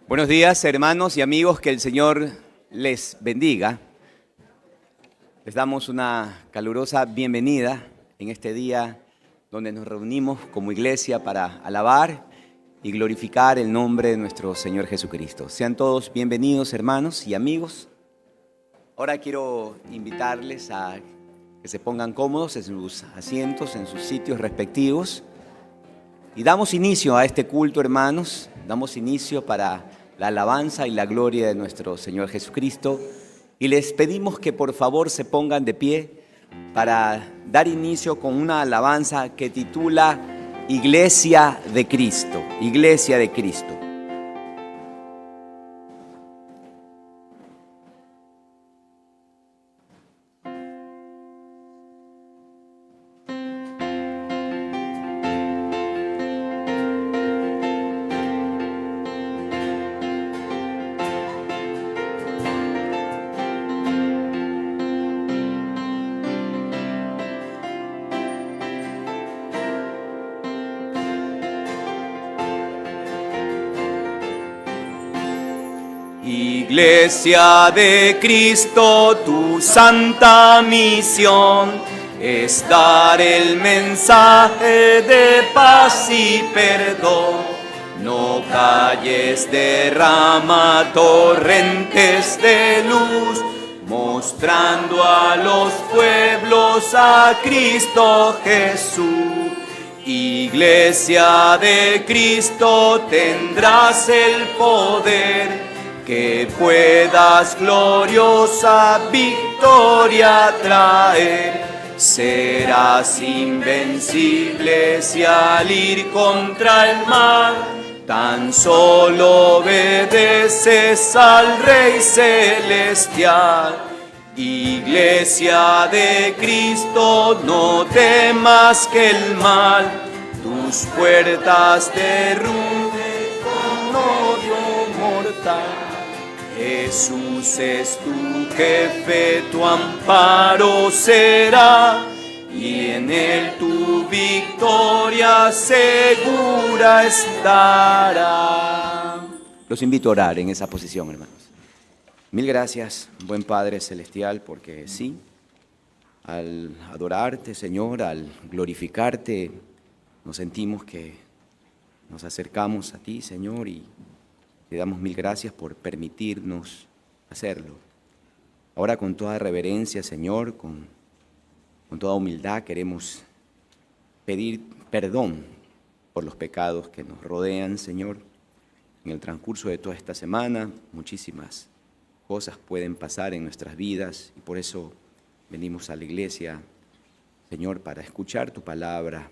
Buenos días, hermanos y amigos, que el Señor les bendiga. Les damos una calurosa bienvenida en este día donde nos reunimos como iglesia para alabar y glorificar el nombre de nuestro Señor Jesucristo. Sean todos bienvenidos, hermanos y amigos. Ahora quiero invitarles a que se pongan cómodos en sus asientos, en sus sitios respectivos. Y damos inicio a este culto, hermanos. Damos inicio para la alabanza y la gloria de nuestro Señor Jesucristo. Y les pedimos que por favor se pongan de pie para dar inicio con una alabanza que titula Iglesia de Cristo. Iglesia de Cristo. Iglesia de Cristo, tu santa misión es dar el mensaje de paz y perdón. No calles, derrama torrentes de luz, mostrando a los pueblos a Cristo Jesús. Iglesia de Cristo, tendrás el poder que puedas gloriosa victoria traer. Serás invencible si al ir contra el mal tan solo obedeces al Rey Celestial. Iglesia de Cristo, no temas que el mal tus puertas derrumbe con odio mortal. Jesús es tu jefe, tu amparo será, y en él tu victoria segura estará. Los invito a orar en esa posición, hermanos. Mil gracias, buen Padre Celestial, porque sí, al adorarte, Señor, al glorificarte, nos sentimos que nos acercamos a ti, Señor, y te damos mil gracias por permitirnos hacerlo. Ahora con toda reverencia, Señor, con toda humildad queremos pedir perdón por los pecados que nos rodean, Señor. En el transcurso de toda esta semana, muchísimas cosas pueden pasar en nuestras vidas y por eso venimos a la iglesia, Señor, para escuchar tu palabra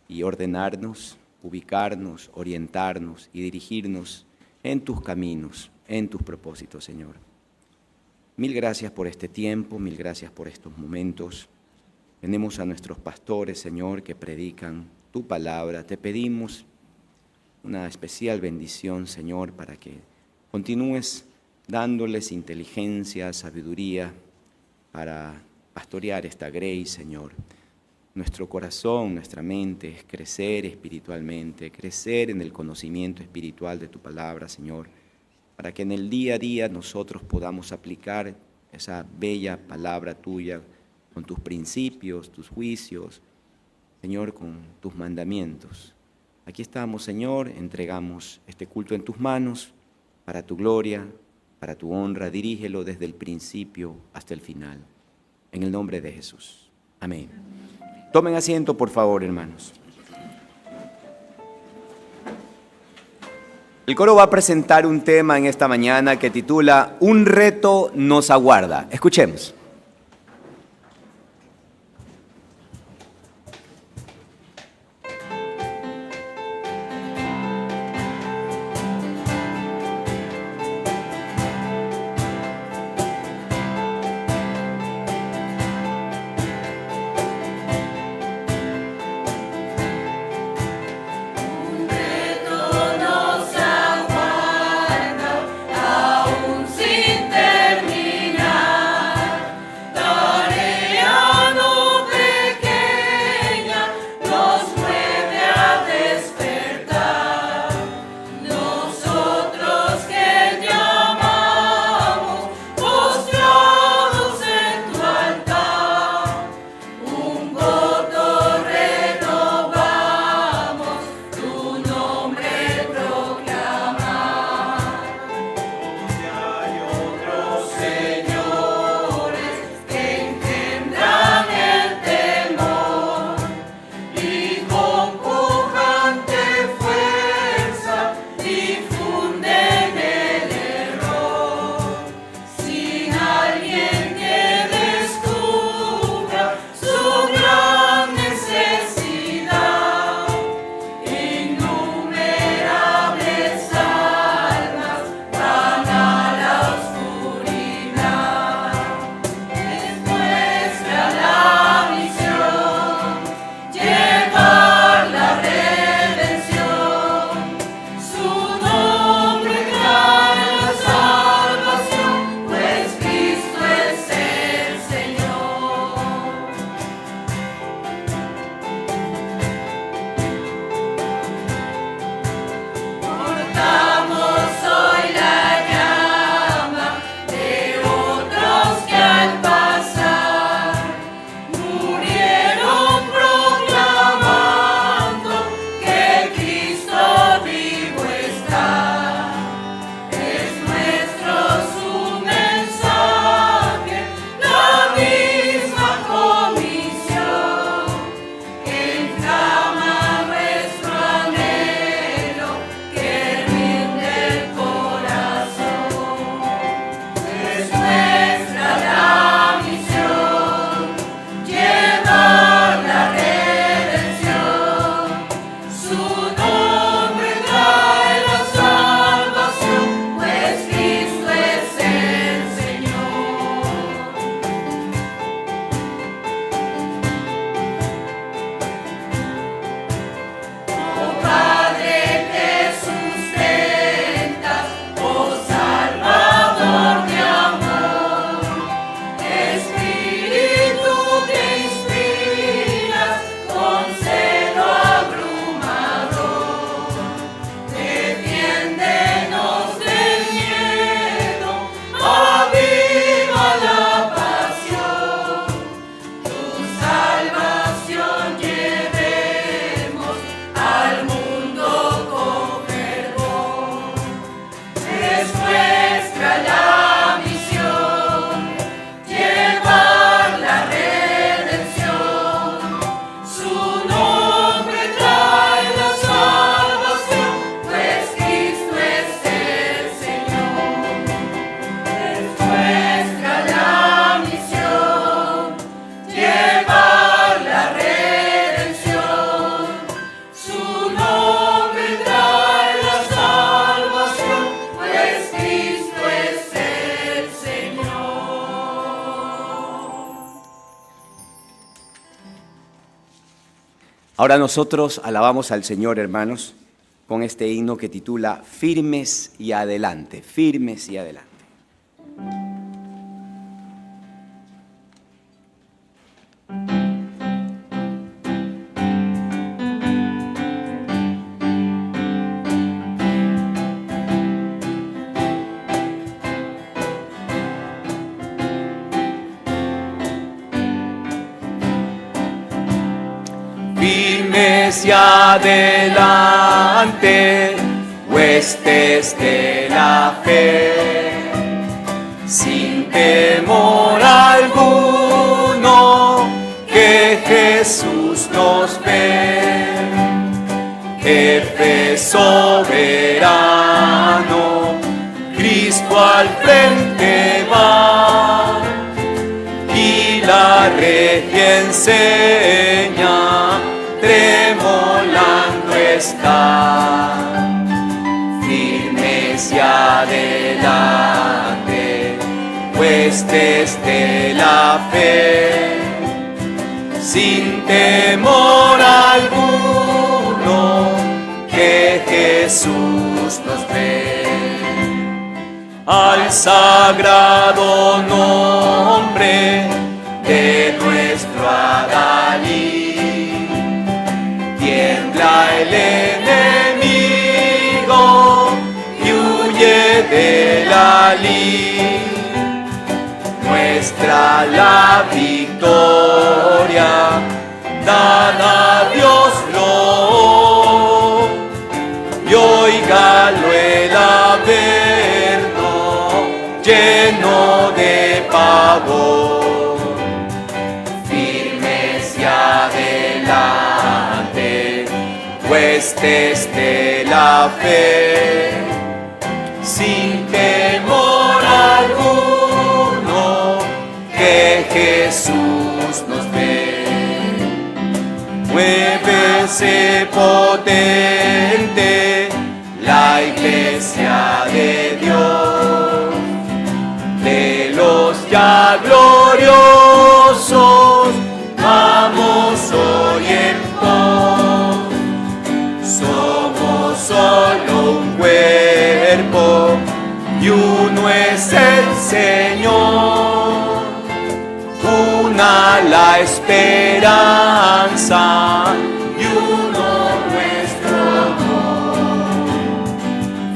y ordenarnos, ubicarnos, orientarnos y dirigirnos en tus caminos, en tus propósitos, Señor. Mil gracias por este tiempo, mil gracias por estos momentos. Tenemos a nuestros pastores, Señor, que predican tu palabra. Te pedimos una especial bendición, Señor, para que continúes dándoles inteligencia, sabiduría para pastorear esta grey, Señor. Nuestro corazón, nuestra mente es crecer espiritualmente, crecer en el conocimiento espiritual de tu palabra, Señor, para que en el día a día nosotros podamos aplicar esa bella palabra tuya con tus principios, tus juicios, Señor, con tus mandamientos. Aquí estamos, Señor, entregamos este culto en tus manos para tu gloria, para tu honra. Dirígelo desde el principio hasta el final. En el nombre de Jesús. Amén. Tomen asiento, por favor, hermanos. El coro va a presentar un tema en esta mañana que titula Un reto nos aguarda. Escuchemos. Ahora nosotros alabamos al Señor, hermanos, con este himno que titula Firmes y adelante, firmes y adelante. Firmes y adelante, huestes de la fe, sin temor alguno, que Jesús nos ve. Jefe soberano, Cristo al frente va, y la regia enseña, tremolando está. Firmes y adelante, huestes de la fe, sin temor alguno, que Jesús nos ve. Al sagrado nombre de nuestro Adalí, tiembla el enemigo y huye de la lid. Muestra la victoria, dada a Dios lo, y óigalo el averno, lleno de pavor. Firmes y adelante, huestes de la fe, sin temor alguno, que Jesús nos ve. Muévese potente la iglesia de Dios, de los ya gloriosos, vamos hoy en pos. Somos solo un cuerpo y uno es el Señor, una la esperanza y uno nuestro amor.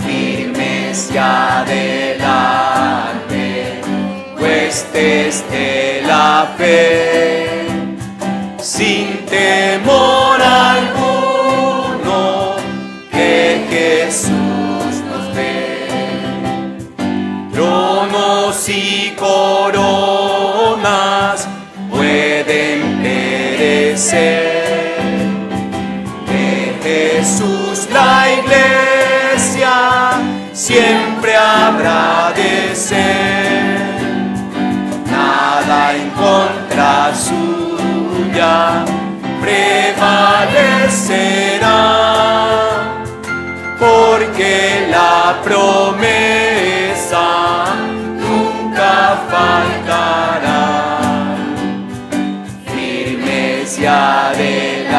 Firmes y adelante, huestes de la fe, sin temor alguno, que Jesús nos ve. Tronos y coronas pueden perecer, de Jesús la iglesia siempre habrá de ser. Nada en contra suya prevalecerá, porque la promesa nunca faltará. Firmes y adelante,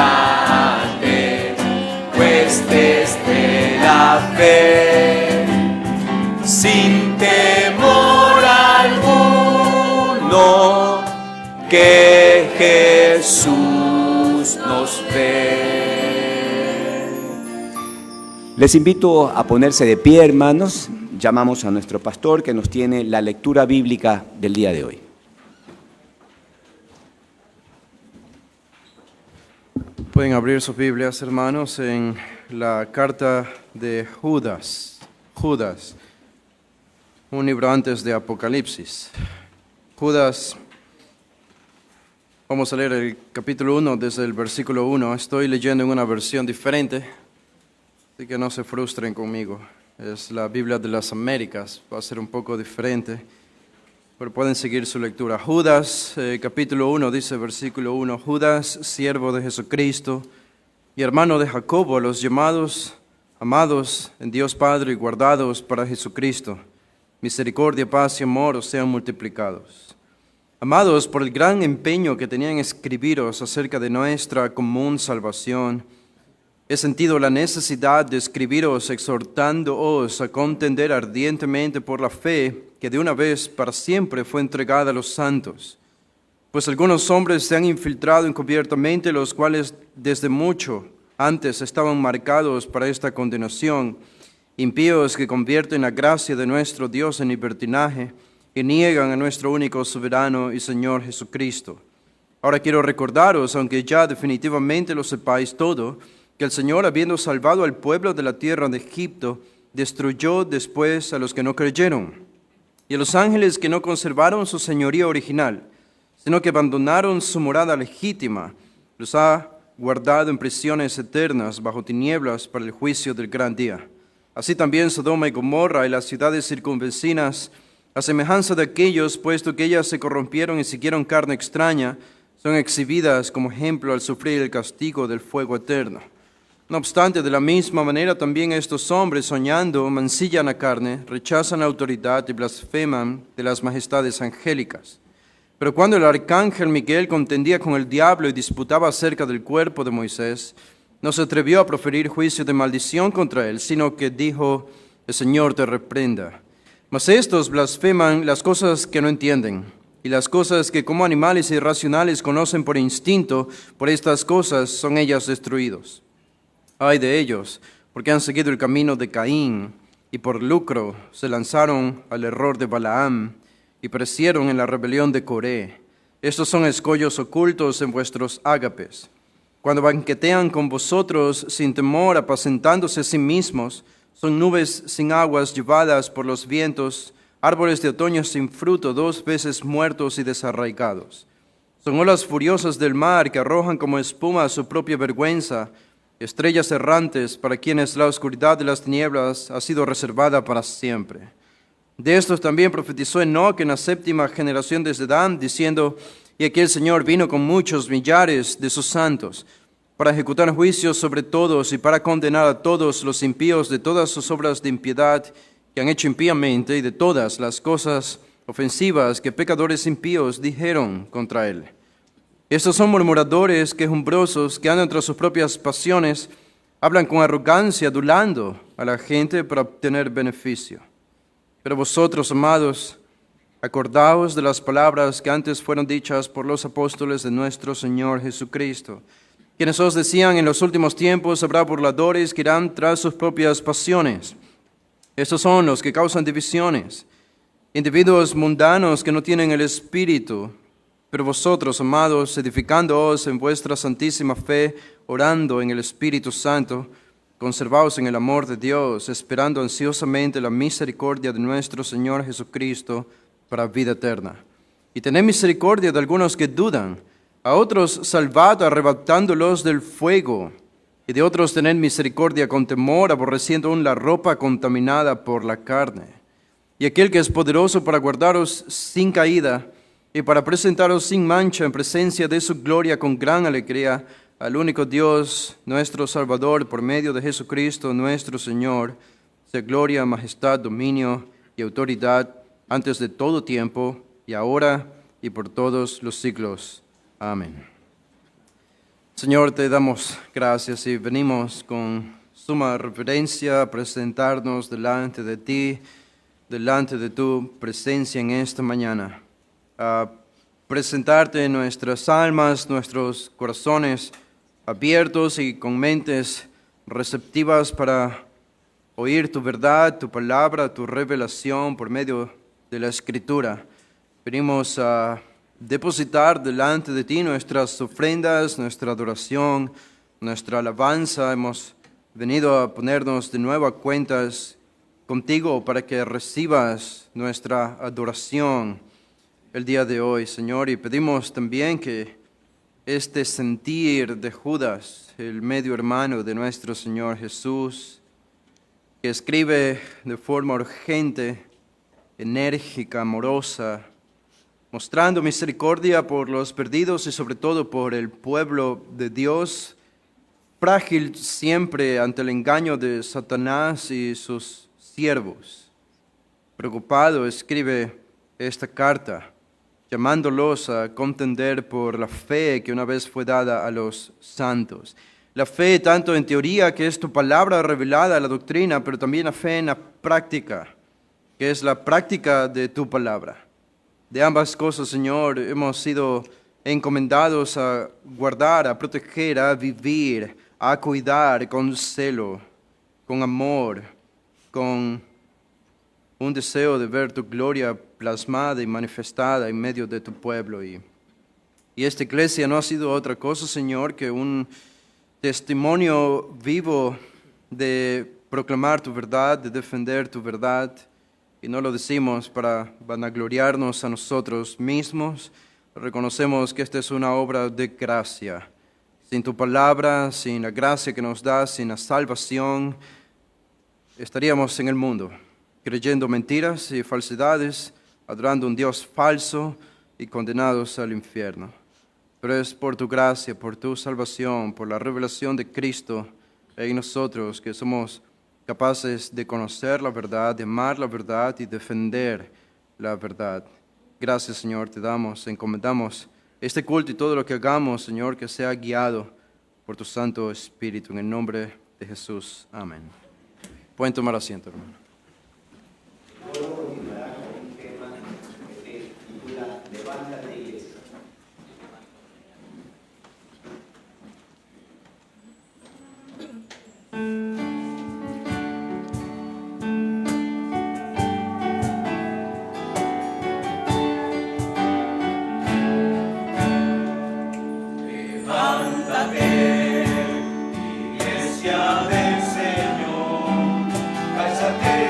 huestes de la fe, sin temor alguno, que Jesús nos ve. Les invito a ponerse de pie, hermanos. Llamamos a nuestro pastor que nos tiene la lectura bíblica del día de hoy. Pueden abrir sus Biblias, hermanos, en la carta de Judas. Judas, un libro antes de Apocalipsis. Judas, vamos a leer el capítulo 1 desde el versículo 1. Estoy leyendo en una versión diferente, así que no se frustren conmigo. Es la Biblia de las Américas, va a ser un poco diferente, pero pueden seguir su lectura. Judas, capítulo 1, dice versículo 1, Judas, siervo de Jesucristo y hermano de Jacobo, los llamados, amados en Dios Padre y guardados para Jesucristo. Misericordia, paz y amor os sean multiplicados. Amados, por el gran empeño que tenían en escribiros acerca de nuestra común salvación, he sentido la necesidad de escribiros exhortándoos a contender ardientemente por la fe que de una vez para siempre fue entregada a los santos. Pues algunos hombres se han infiltrado encubiertamente, los cuales desde mucho antes estaban marcados para esta condenación, impíos que convierten la gracia de nuestro Dios en libertinaje y niegan a nuestro único soberano y Señor Jesucristo. Ahora quiero recordaros, aunque ya definitivamente lo sepáis todo, que el Señor, habiendo salvado al pueblo de la tierra de Egipto, destruyó después a los que no creyeron, y a los ángeles que no conservaron su señoría original, sino que abandonaron su morada legítima, los ha guardado en prisiones eternas bajo tinieblas para el juicio del gran día. Así también Sodoma y Gomorra y las ciudades circunvecinas, a semejanza de aquellos, puesto que ellas se corrompieron y siguieron carne extraña, son exhibidas como ejemplo al sufrir el castigo del fuego eterno. No obstante, de la misma manera también estos hombres, soñando, mancillan la carne, rechazan la autoridad y blasfeman de las majestades angélicas. Pero cuando el arcángel Miguel contendía con el diablo y disputaba acerca del cuerpo de Moisés, no se atrevió a proferir juicio de maldición contra él, sino que dijo: el Señor te reprenda. Mas estos blasfeman las cosas que no entienden, y las cosas que como animales irracionales conocen por instinto, por estas cosas son ellas destruidos. Ay de ellos, porque han seguido el camino de Caín, y por lucro se lanzaron al error de Balaam, y perecieron en la rebelión de Coré. Estos son escollos ocultos en vuestros ágapes. Cuando banquetean con vosotros sin temor, apacentándose a sí mismos, son nubes sin aguas llevadas por los vientos, árboles de otoño sin fruto, 2 veces muertos y desarraigados. Son olas furiosas del mar que arrojan como espuma su propia vergüenza, estrellas errantes para quienes la oscuridad de las tinieblas ha sido reservada para siempre. De estos también profetizó Enoc en la 7ª generación desde Dan, diciendo: y aquí el Señor vino con muchos millares de sus santos, para ejecutar juicios sobre todos y para condenar a todos los impíos de todas sus obras de impiedad que han hecho impíamente y de todas las cosas ofensivas que pecadores impíos dijeron contra él. Estos son murmuradores, quejumbrosos, que andan tras sus propias pasiones, hablan con arrogancia, adulando a la gente para obtener beneficio. Pero vosotros, amados, acordaos de las palabras que antes fueron dichas por los apóstoles de nuestro Señor Jesucristo, quienes os decían: en los últimos tiempos habrá burladores que irán tras sus propias pasiones. Estos son los que causan divisiones, individuos mundanos que no tienen el Espíritu. Pero vosotros, amados, edificándoos en vuestra santísima fe, orando en el Espíritu Santo, conservaos en el amor de Dios, esperando ansiosamente la misericordia de nuestro Señor Jesucristo para vida eterna. Y tened misericordia de algunos que dudan, a otros salvad arrebatándolos del fuego, y de otros tened misericordia con temor, aborreciendo aún la ropa contaminada por la carne. Y aquel que es poderoso para guardaros sin caída y para presentaros sin mancha en presencia de su gloria con gran alegría, al único Dios, nuestro Salvador, por medio de Jesucristo nuestro Señor, sea gloria, majestad, dominio y autoridad antes de todo tiempo, y ahora y por todos los siglos. Amén. Señor, te damos gracias y venimos con suma reverencia a presentarnos delante de ti, delante de tu presencia en esta mañana, a presentarte nuestras almas, nuestros corazones abiertos y con mentes receptivas para oír tu verdad, tu palabra, tu revelación por medio de la Escritura. Venimos a depositar delante de ti nuestras ofrendas, nuestra adoración, nuestra alabanza. Hemos venido a ponernos de nuevo a cuentas contigo para que recibas nuestra adoración el día de hoy, Señor. Y pedimos también que este sentir de Judas, el medio hermano de nuestro Señor Jesús, que escribe de forma urgente, enérgica, amorosa, mostrando misericordia por los perdidos y sobre todo por el pueblo de Dios, frágil siempre ante el engaño de Satanás y sus siervos. Preocupado escribe esta carta llamándolos a contender por la fe que una vez fue dada a los santos. La fe tanto en teoría, que es tu palabra revelada, la doctrina, pero también la fe en la práctica, que es la práctica de tu palabra. De ambas cosas, Señor, hemos sido encomendados a guardar, a proteger, a vivir, a cuidar con celo, con amor, con un deseo de ver tu gloria plasmada y manifestada en medio de tu pueblo. Y esta iglesia no ha sido otra cosa, Señor, que un testimonio vivo de proclamar tu verdad, de defender tu verdad. Y no lo decimos para vanagloriarnos a nosotros mismos. Reconocemos que esta es una obra de gracia. Sin tu palabra, sin la gracia que nos das, sin la salvación, estaríamos en el mundo, creyendo mentiras y falsedades, adorando un Dios falso y condenados al infierno. Pero es por tu gracia, por tu salvación, por la revelación de Cristo en nosotros que somos capaces de conocer la verdad, de amar la verdad y defender la verdad. Gracias, Señor, te damos, encomendamos este culto y todo lo que hagamos, Señor, que sea guiado por tu Santo Espíritu. En el nombre de Jesús. Amén. Pueden tomar asiento, hermano. Iglesia del Señor, cálzate.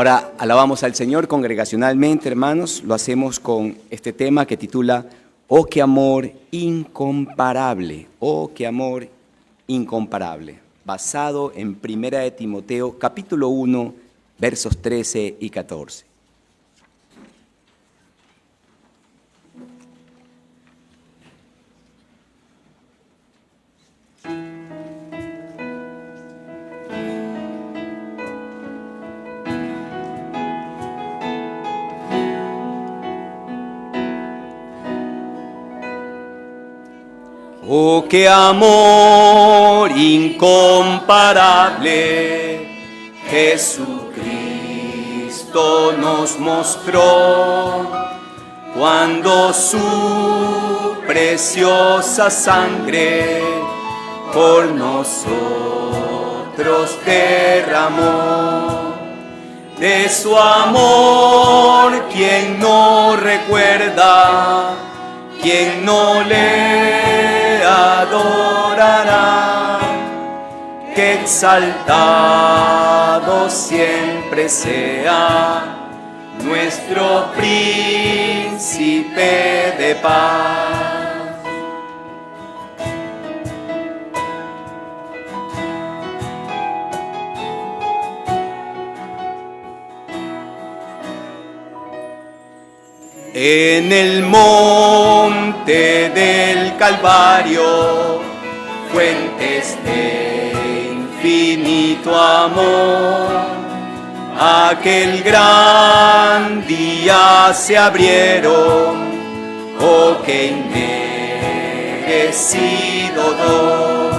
Ahora alabamos al Señor congregacionalmente, hermanos. Lo hacemos con este tema que titula Oh, qué amor incomparable. Oh, qué amor incomparable. Basado en 1 de Timoteo, capítulo 1, versos 13 y 14. Oh, qué amor incomparable Jesucristo nos mostró cuando su preciosa sangre por nosotros derramó. De su amor, ¿quién no recuerda? ¿Quién no le adorará? Que exaltado siempre sea nuestro príncipe de paz. En el monte del Calvario, fuentes de infinito amor, aquel gran día se abrieron, oh, qué inmerecido don,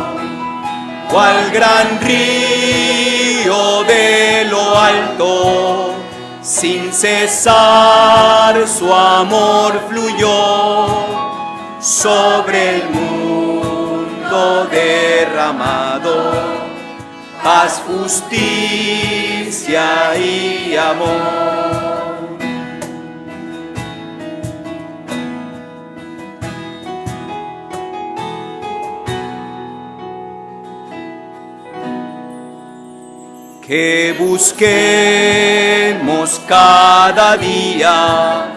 cual gran río de lo alto, sin cesar su amor fluyó sobre el mundo derramado, paz, justicia y amor. Que busquemos cada día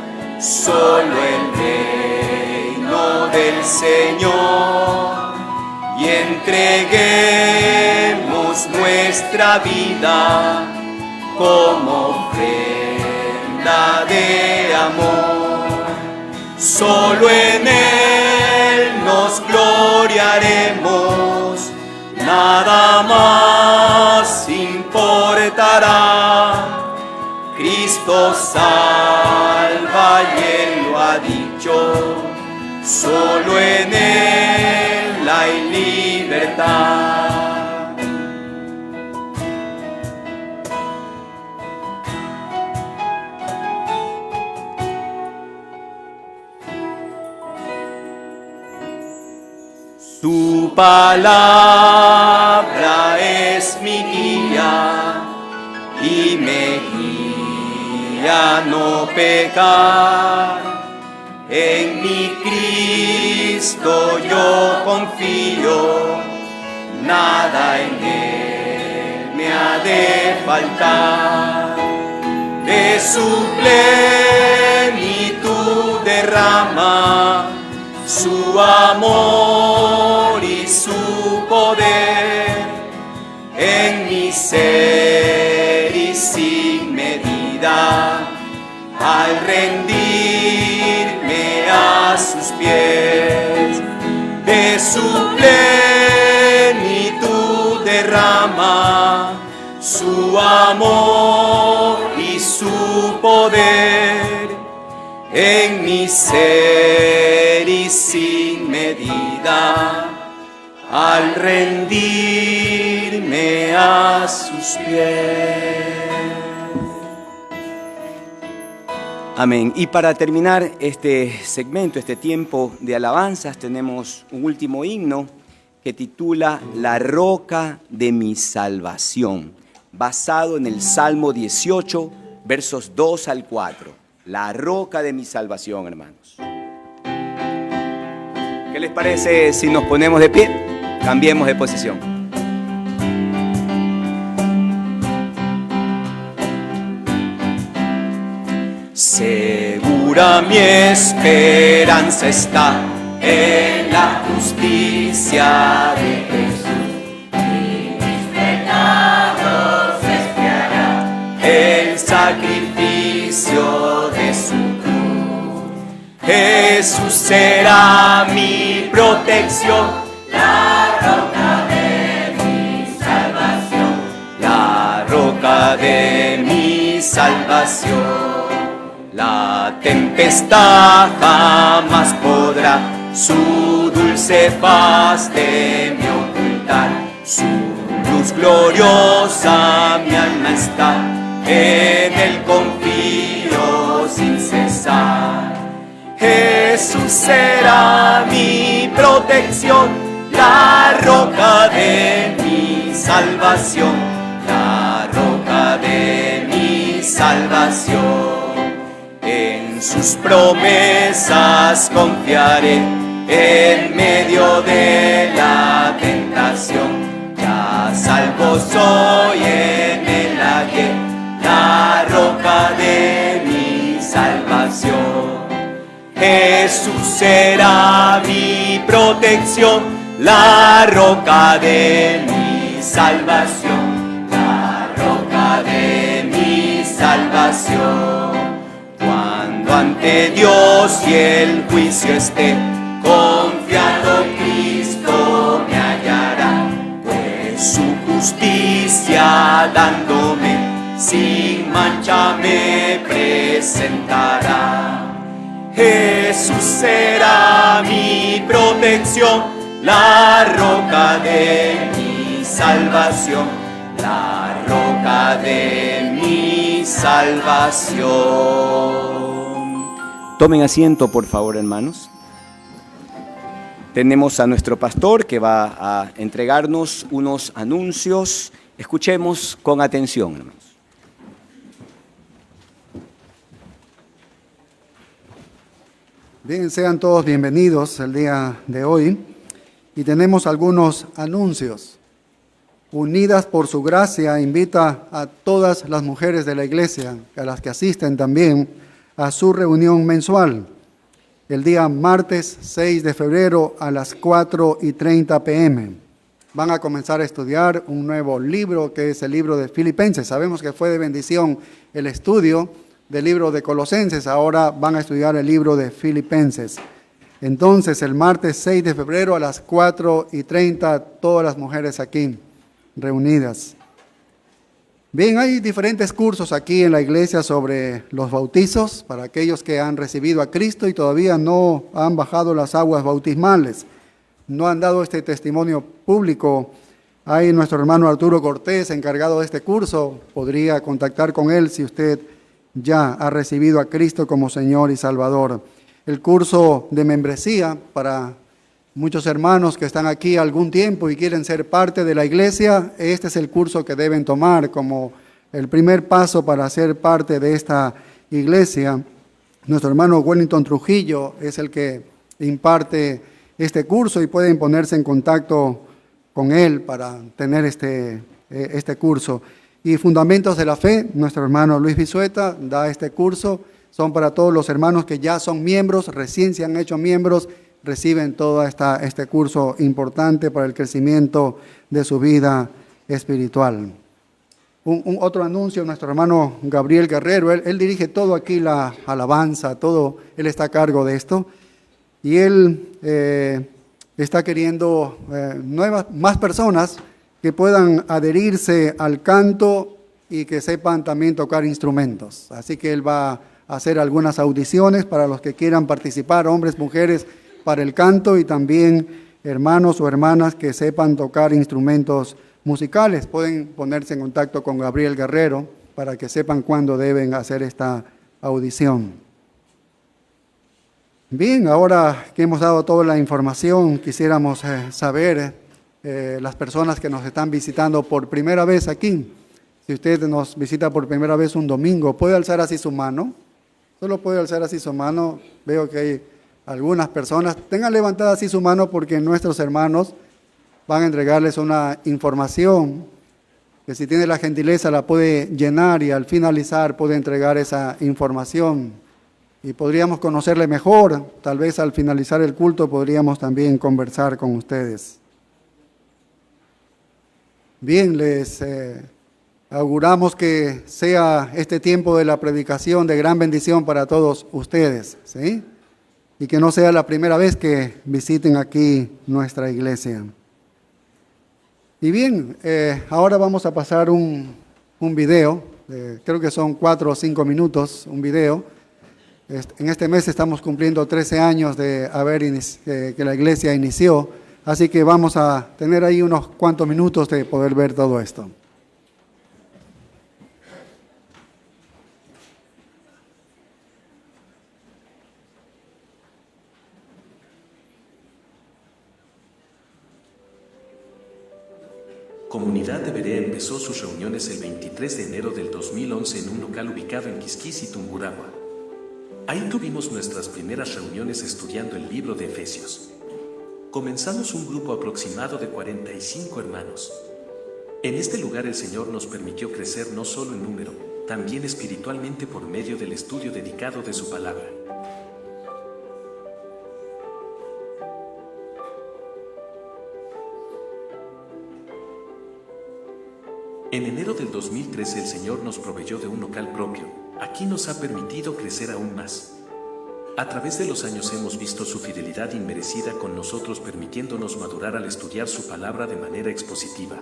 solo el reino del Señor y entreguemos nuestra vida como ofrenda de amor. Solo en Él nos gloriaremos, nada más importará. Cristo salva y Él lo ha dicho, solo en Él hay libertad. Tu palabra es mi guía y me guía a no pecar. En mi Cristo yo confío, nada en Él me ha de faltar. De su plenitud derrama su amor y su poder en mi ser y sin medida, al rendirme a sus pies. De su plenitud derrama su amor y su poder en mi ser y sin medida, al rendirme a sus pies. Amén. Y para terminar este segmento, este tiempo de alabanzas, tenemos un último himno que titula La roca de mi salvación, basado en el Salmo 18, versos 2 al 4. La roca de mi salvación, hermanos. ¿Qué les parece si nos ponemos de pie? Cambiemos de posición. Segura mi esperanza está en la justicia de Jesús. Y mis pecados expiará el sacrificio de su cruz. Jesús será mi protección, la roca de mi salvación, la roca de mi salvación. La tempestad jamás podrá su dulce faz de mí ocultar. Su luz gloriosa mi alma está, en él confío sin cesar. Jesús será mi protección, la roca de mi salvación, la roca de mi salvación. En sus promesas confiaré en medio de la tentación. Ya salvo soy, en él hallé la roca de mi salvación. Jesús será mi protección, la roca de mi salvación, la roca de mi salvación. Cuando ante Dios y el juicio esté, confiado Cristo me hallará, pues su justicia dándome sin mancha me presentará. Jesús será mi protección, la roca de mi salvación, la roca de mi salvación. Tomen asiento, por favor, hermanos. Tenemos a nuestro pastor que va a entregarnos unos anuncios. Escuchemos con atención, hermanos. Bien, sean todos bienvenidos el día de hoy. Y tenemos algunos anuncios. Unidas por su gracia, invita a todas las mujeres de la iglesia, a las que asisten también, a su reunión mensual, el día martes 6 de febrero a las 4:30 p.m. Van a comenzar a estudiar un nuevo libro, que es el libro de Filipenses. Sabemos que fue de bendición el estudio del libro de Colosenses, ahora van a estudiar el libro de Filipenses. Entonces, el martes 6 de febrero a las 4:30, todas las mujeres aquí reunidas. Bien, hay diferentes cursos aquí en la iglesia sobre los bautizos para aquellos que han recibido a Cristo y todavía no han bajado las aguas bautismales, no han dado este testimonio público. Hay nuestro hermano Arturo Cortés, encargado de este curso. Podría contactar con él si usted ya ha recibido a Cristo como Señor y Salvador. El curso de membresía para muchos hermanos que están aquí algún tiempo y quieren ser parte de la iglesia, este es el curso que deben tomar como el primer paso para ser parte de esta iglesia. Nuestro hermano Wellington Trujillo es el que imparte este curso y pueden ponerse en contacto con él para tener este curso. Y Fundamentos de la Fe, nuestro hermano Luis Bisueta da este curso. Son para todos los hermanos que ya son miembros, recién se han hecho miembros, reciben todo este curso importante para el crecimiento de su vida espiritual. Otro anuncio, nuestro hermano Gabriel Guerrero, él dirige todo aquí, la alabanza, todo, él está a cargo de esto. Y él está queriendo más personas que puedan adherirse al canto y que sepan también tocar instrumentos. Así que él va a hacer algunas audiciones para los que quieran participar, hombres, mujeres, para el canto, y también hermanos o hermanas que sepan tocar instrumentos musicales. Pueden ponerse en contacto con Gabriel Guerrero para que sepan cuándo deben hacer esta audición. Bien, ahora que hemos dado toda la información, quisiéramos saber las personas que nos están visitando por primera vez aquí. Si usted nos visita por primera vez un domingo, ¿puede alzar así su mano? Solo puede alzar así su mano. Veo que hay algunas personas. Tengan levantada así su mano porque nuestros hermanos van a entregarles una información que si tiene la gentileza la puede llenar y al finalizar puede entregar esa información y podríamos conocerle mejor. Tal vez al finalizar el culto podríamos también conversar con ustedes. Bien, les auguramos que sea este tiempo de la predicación de gran bendición para todos ustedes, ¿sí? Y que no sea la primera vez que visiten aquí nuestra iglesia. Y bien, ahora vamos a pasar un video, creo que son 4 o 5 minutos, un video. En este mes estamos cumpliendo 13 años de que la iglesia inició, así que vamos a tener ahí unos cuantos minutos de poder ver todo esto. Comunidad de Berea empezó sus reuniones el 23 de enero del 2011 en un local ubicado en Quisquis y Tungurahua. Ahí tuvimos nuestras primeras reuniones estudiando el libro de Efesios. Comenzamos un grupo aproximado de 45 hermanos. En este lugar el Señor nos permitió crecer no solo en número, también espiritualmente por medio del estudio dedicado de su palabra. En enero del 2013 el Señor nos proveyó de un local propio. Aquí nos ha permitido crecer aún más. A través de los años hemos visto su fidelidad inmerecida con nosotros, permitiéndonos madurar al estudiar su palabra de manera expositiva.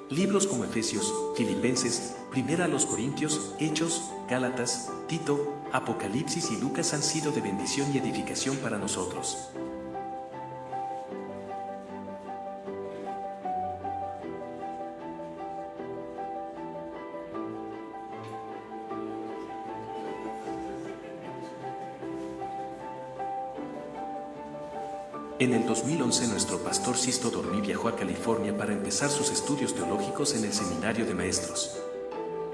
Libros como Efesios, Filipenses, Primera a los Corintios, Hechos, Gálatas, Tito, Apocalipsis y Lucas han sido de bendición y edificación para nosotros. En el 2011 nuestro pastor Sisto Dormí viajó a California para empezar sus estudios teológicos en el Seminario de Maestros.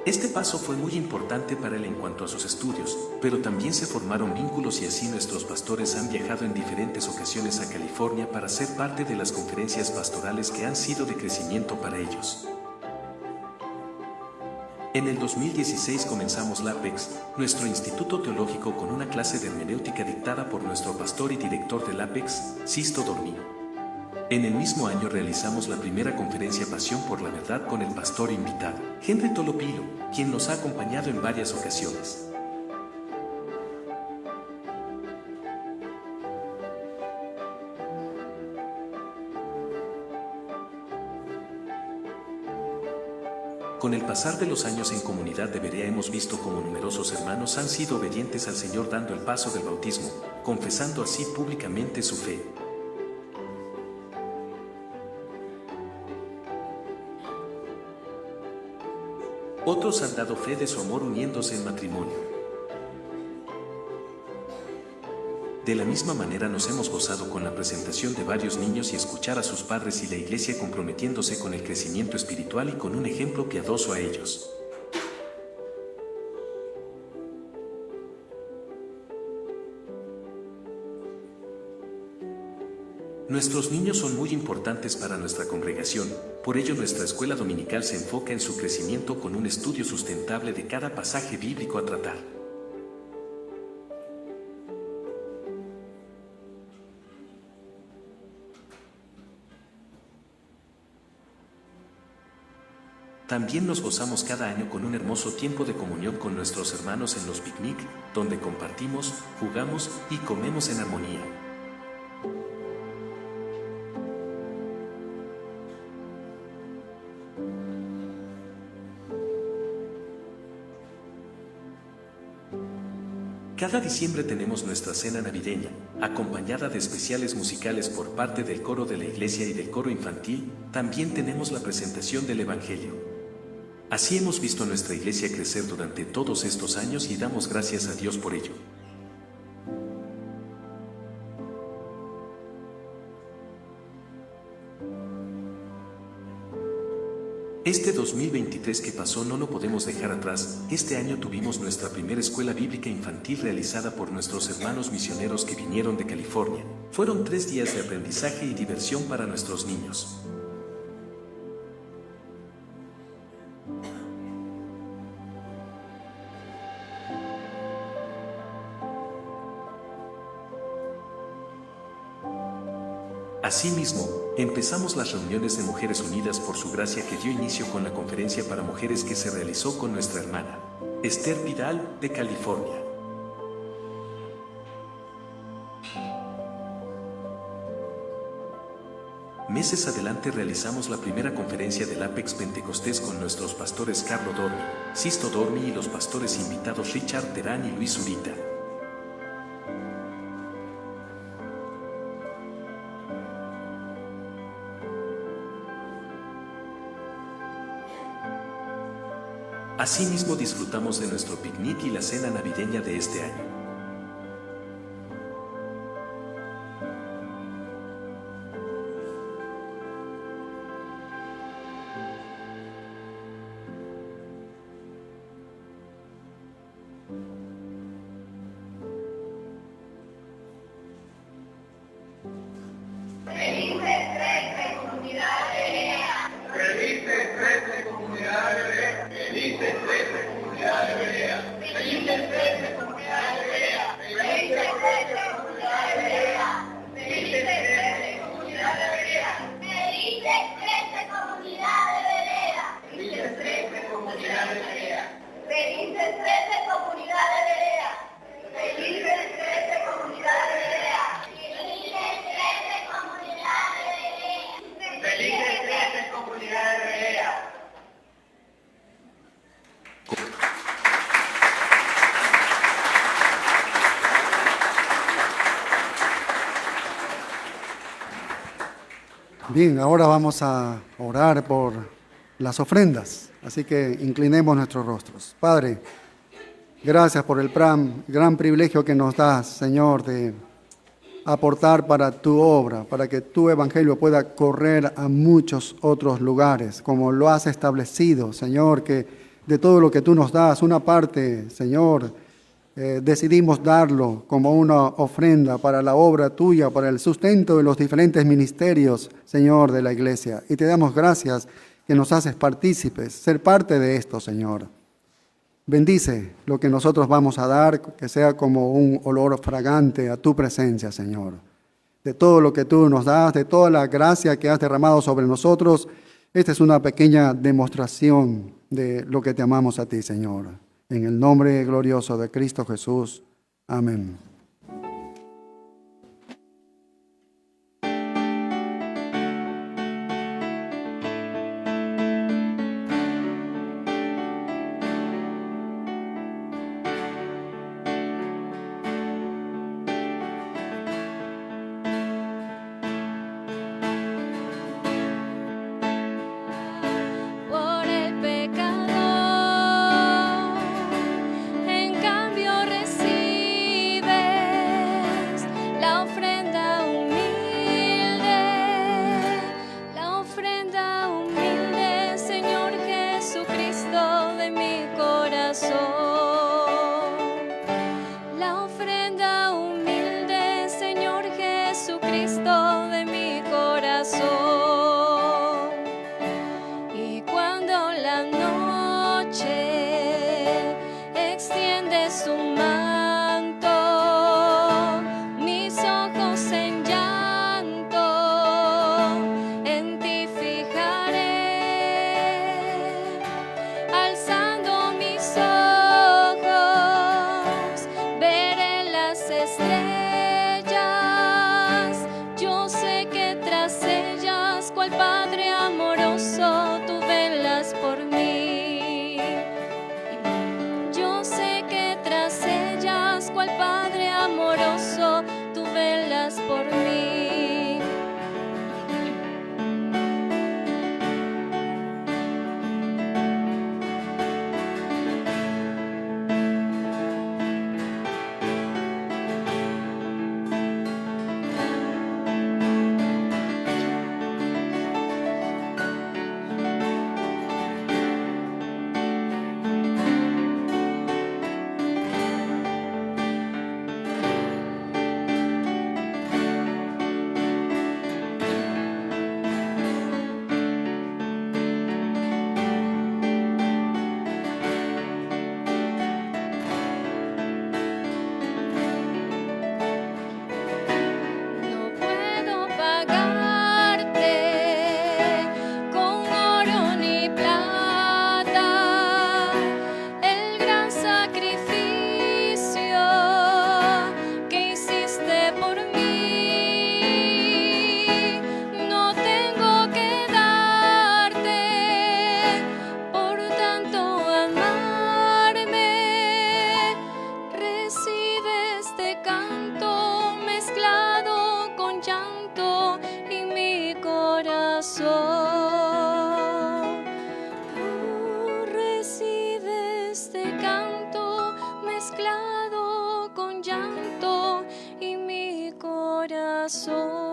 Este paso fue muy importante para él en cuanto a sus estudios, pero también se formaron vínculos y así nuestros pastores han viajado en diferentes ocasiones a California para ser parte de las conferencias pastorales que han sido de crecimiento para ellos. En el 2016 comenzamos la APEX, nuestro instituto teológico, con una clase de hermenéutica dictada por nuestro pastor y director del APEX, Sisto Dormí. En el mismo año realizamos la primera conferencia Pasión por la Verdad con el pastor invitado, Henry Tolopilo, quien nos ha acompañado en varias ocasiones. Con el pasar de los años en Comunidad de Berea hemos visto cómo numerosos hermanos han sido obedientes al Señor dando el paso del bautismo, confesando así públicamente su fe. Otros han dado fe de su amor uniéndose en matrimonio. De la misma manera nos hemos gozado con la presentación de varios niños y escuchar a sus padres y la iglesia comprometiéndose con el crecimiento espiritual y con un ejemplo piadoso a ellos. Nuestros niños son muy importantes para nuestra congregación, por ello nuestra escuela dominical se enfoca en su crecimiento con un estudio sustentable de cada pasaje bíblico a tratar. También nos gozamos cada año con un hermoso tiempo de comunión con nuestros hermanos en los picnic, donde compartimos, jugamos y comemos en armonía. Cada diciembre tenemos nuestra cena navideña, acompañada de especiales musicales por parte del coro de la iglesia y del coro infantil. También tenemos la presentación del Evangelio. Así hemos visto nuestra iglesia crecer durante todos estos años y damos gracias a Dios por ello. Este 2023 que pasó no lo podemos dejar atrás. Este año tuvimos nuestra primera escuela bíblica infantil realizada por nuestros hermanos misioneros que vinieron de California. Fueron 3 días de aprendizaje y diversión para nuestros niños. Asimismo, empezamos las reuniones de Mujeres Unidas por su gracia que dio inicio con la conferencia para mujeres que se realizó con nuestra hermana Esther Vidal, de California. Meses adelante realizamos la primera conferencia del Apex Pentecostés con nuestros pastores Carlo Dormi, Sisto Dormi y los pastores invitados Richard Terán y Luis Zurita. Asimismo disfrutamos de nuestro picnic y la cena navideña de este año. Bien, ahora vamos a orar por las ofrendas, así que inclinemos nuestros rostros. Padre, gracias por el gran privilegio que nos das, Señor, de aportar para tu obra, para que tu evangelio pueda correr a muchos otros lugares, como lo has establecido, Señor, que de todo lo que tú nos das, una parte, Señor, decidimos darlo como una ofrenda para la obra tuya, para el sustento de los diferentes ministerios, Señor, de la iglesia. Y te damos gracias que nos haces partícipes, ser parte de esto, Señor. Bendice lo que nosotros vamos a dar, que sea como un olor fragante a tu presencia, Señor. De todo lo que tú nos das, de toda la gracia que has derramado sobre nosotros, esta es una pequeña demostración de lo que te amamos a ti, Señor. En el nombre glorioso de Cristo Jesús. Amén. Por el pecado, en cambio recibes la ofrenda humilde, Señor Jesucristo de mi corazón. La ofrenda humilde, Señor Jesucristo de mi corazón. Y cuando la noche extiende su manto, mis ojos en llanto en ti fijaré, alzando mis ojos, veré las estrellas. Yo sé que tras ellas, cual Padre amoroso, tú velas por mí. Yo sé que tras ellas, cual Padre amoroso, tú velas por mí. mezclado con llanto y mi corazón.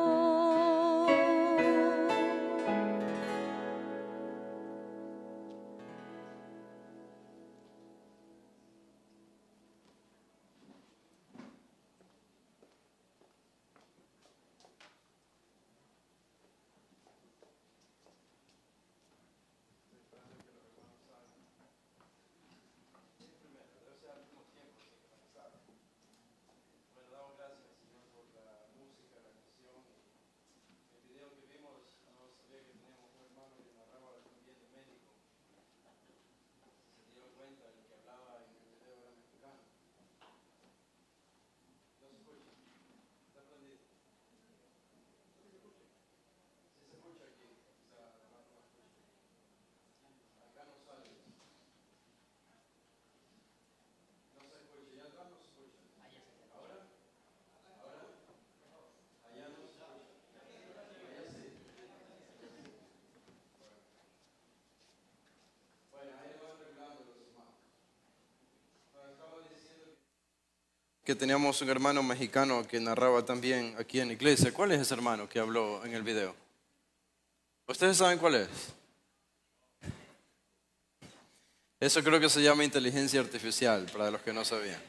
Que teníamos un hermano mexicano que narraba también aquí en la iglesia. ¿Cuál es ese hermano que habló en el video? ¿Ustedes saben cuál es? Eso creo que se llama inteligencia artificial, para los que no sabían.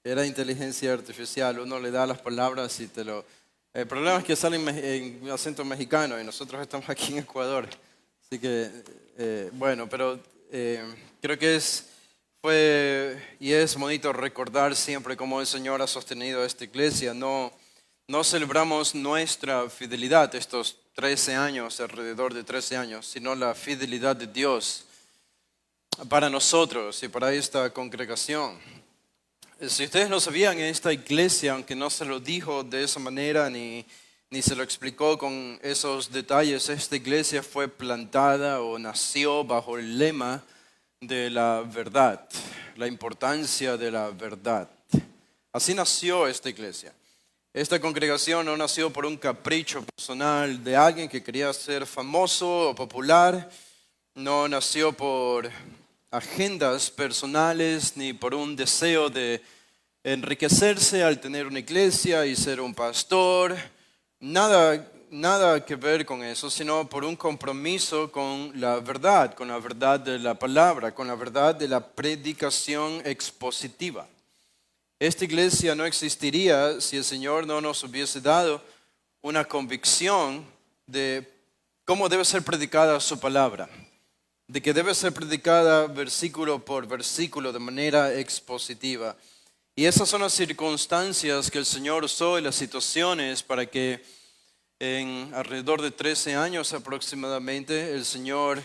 Era inteligencia artificial, uno le da las palabras y te lo... El problema es que sale en acento mexicano y nosotros estamos aquí en Ecuador. Así que, bueno, pero creo que fue y es bonito recordar siempre cómo el Señor ha sostenido a esta iglesia. No celebramos nuestra fidelidad estos 13 años, alrededor de 13 años, sino la fidelidad de Dios para nosotros y para esta congregación. Si ustedes no sabían, esta iglesia, aunque no se lo dijo de esa manera ni se lo explicó con esos detalles, esta iglesia fue plantada o nació bajo el lema de la verdad, la importancia de la verdad. Así nació esta iglesia. Esta congregación no nació por un capricho personal de alguien que quería ser famoso o popular, no nació por agendas personales ni por un deseo de enriquecerse al tener una iglesia y ser un pastor, nada que ver con eso, sino por un compromiso con la verdad de la palabra, con la verdad de la predicación expositiva. Esta iglesia no existiría si el Señor no nos hubiese dado una convicción de cómo debe ser predicada su palabra, de que debe ser predicada versículo por versículo de manera expositiva. Y esas son las circunstancias que el Señor usó y las situaciones para que en alrededor de 13 años aproximadamente el Señor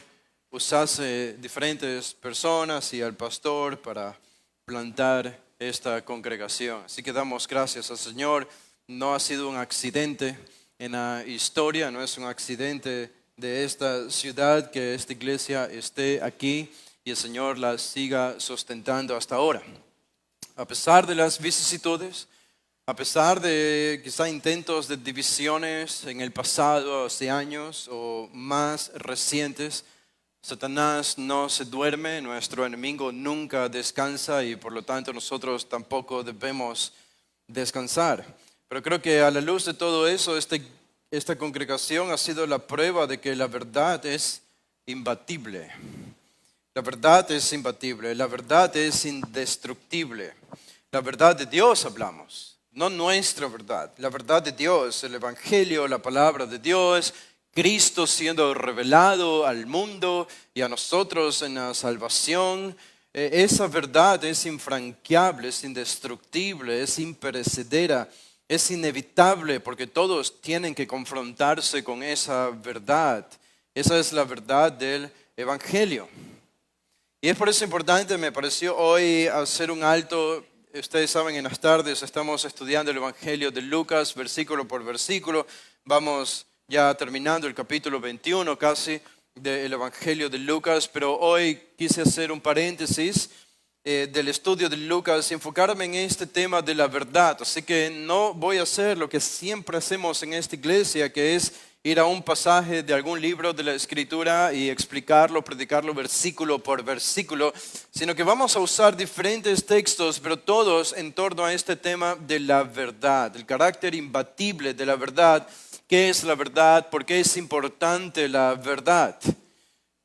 usase diferentes personas y al pastor para plantar esta congregación. Así que damos gracias al Señor. No ha sido un accidente en la historia, no es un accidente de esta ciudad que esta iglesia esté aquí y el Señor la siga sustentando hasta ahora. A pesar de las vicisitudes, a pesar de quizá intentos de divisiones en el pasado, hace años o más recientes, Satanás no se duerme, nuestro enemigo nunca descansa y por lo tanto nosotros tampoco debemos descansar. Pero creo que a la luz de todo eso, esta congregación ha sido la prueba de que la verdad es imbatible. La verdad es imbatible, la verdad es indestructible. La verdad de Dios hablamos, no nuestra verdad. La verdad de Dios, el Evangelio, la palabra de Dios, Cristo siendo revelado al mundo y a nosotros en la salvación. Esa verdad es infranqueable, es indestructible, es imperecedera, es inevitable porque todos tienen que confrontarse con esa verdad. Esa es la verdad del Evangelio. Y es por eso importante, me pareció hoy hacer un alto. Ustedes saben, en las tardes estamos estudiando el Evangelio de Lucas, versículo por versículo. Vamos ya terminando el capítulo 21 casi del Evangelio de Lucas, pero hoy quise hacer un paréntesis del estudio de Lucas y enfocarme en este tema de la verdad. Así que no voy a hacer lo que siempre hacemos en esta iglesia, que es ir a un pasaje de algún libro de la Escritura y explicarlo, predicarlo versículo por versículo, sino que vamos a usar diferentes textos, pero todos en torno a este tema de la verdad, el carácter imbatible de la verdad. ¿Qué es la verdad? ¿Por qué es importante la verdad?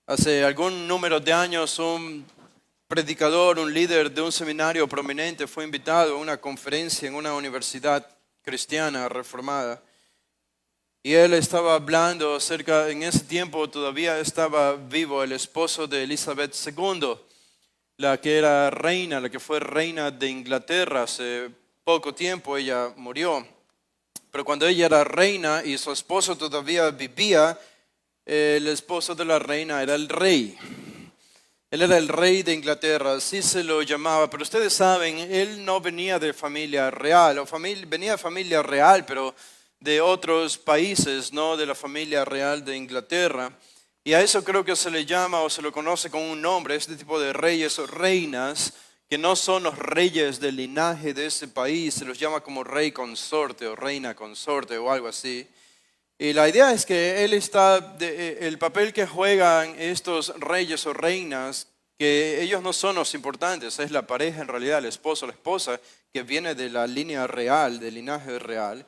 Hace algún número de años un predicador, un líder de un seminario prominente fue invitado a una conferencia en una universidad cristiana reformada. Y él estaba hablando acerca, en ese tiempo todavía estaba vivo el esposo de Elizabeth II, la que era reina, la que fue reina de Inglaterra. Hace poco tiempo ella murió. Pero cuando ella era reina y su esposo todavía vivía, el esposo de la reina era el rey. Él era el rey de Inglaterra, así se lo llamaba. Pero ustedes saben, él no venía de familia real, venía de familia real, pero de otros países, no de la familia real de Inglaterra. Y a eso creo que se le llama o se lo conoce con un nombre, este tipo de reyes o reinas, que no son los reyes del linaje de ese país, se los llama como rey consorte o reina consorte o algo así. Y la idea es que el papel que juegan estos reyes o reinas, que ellos no son los importantes, es la pareja en realidad, el esposo o la esposa, que viene de la línea real, del linaje real.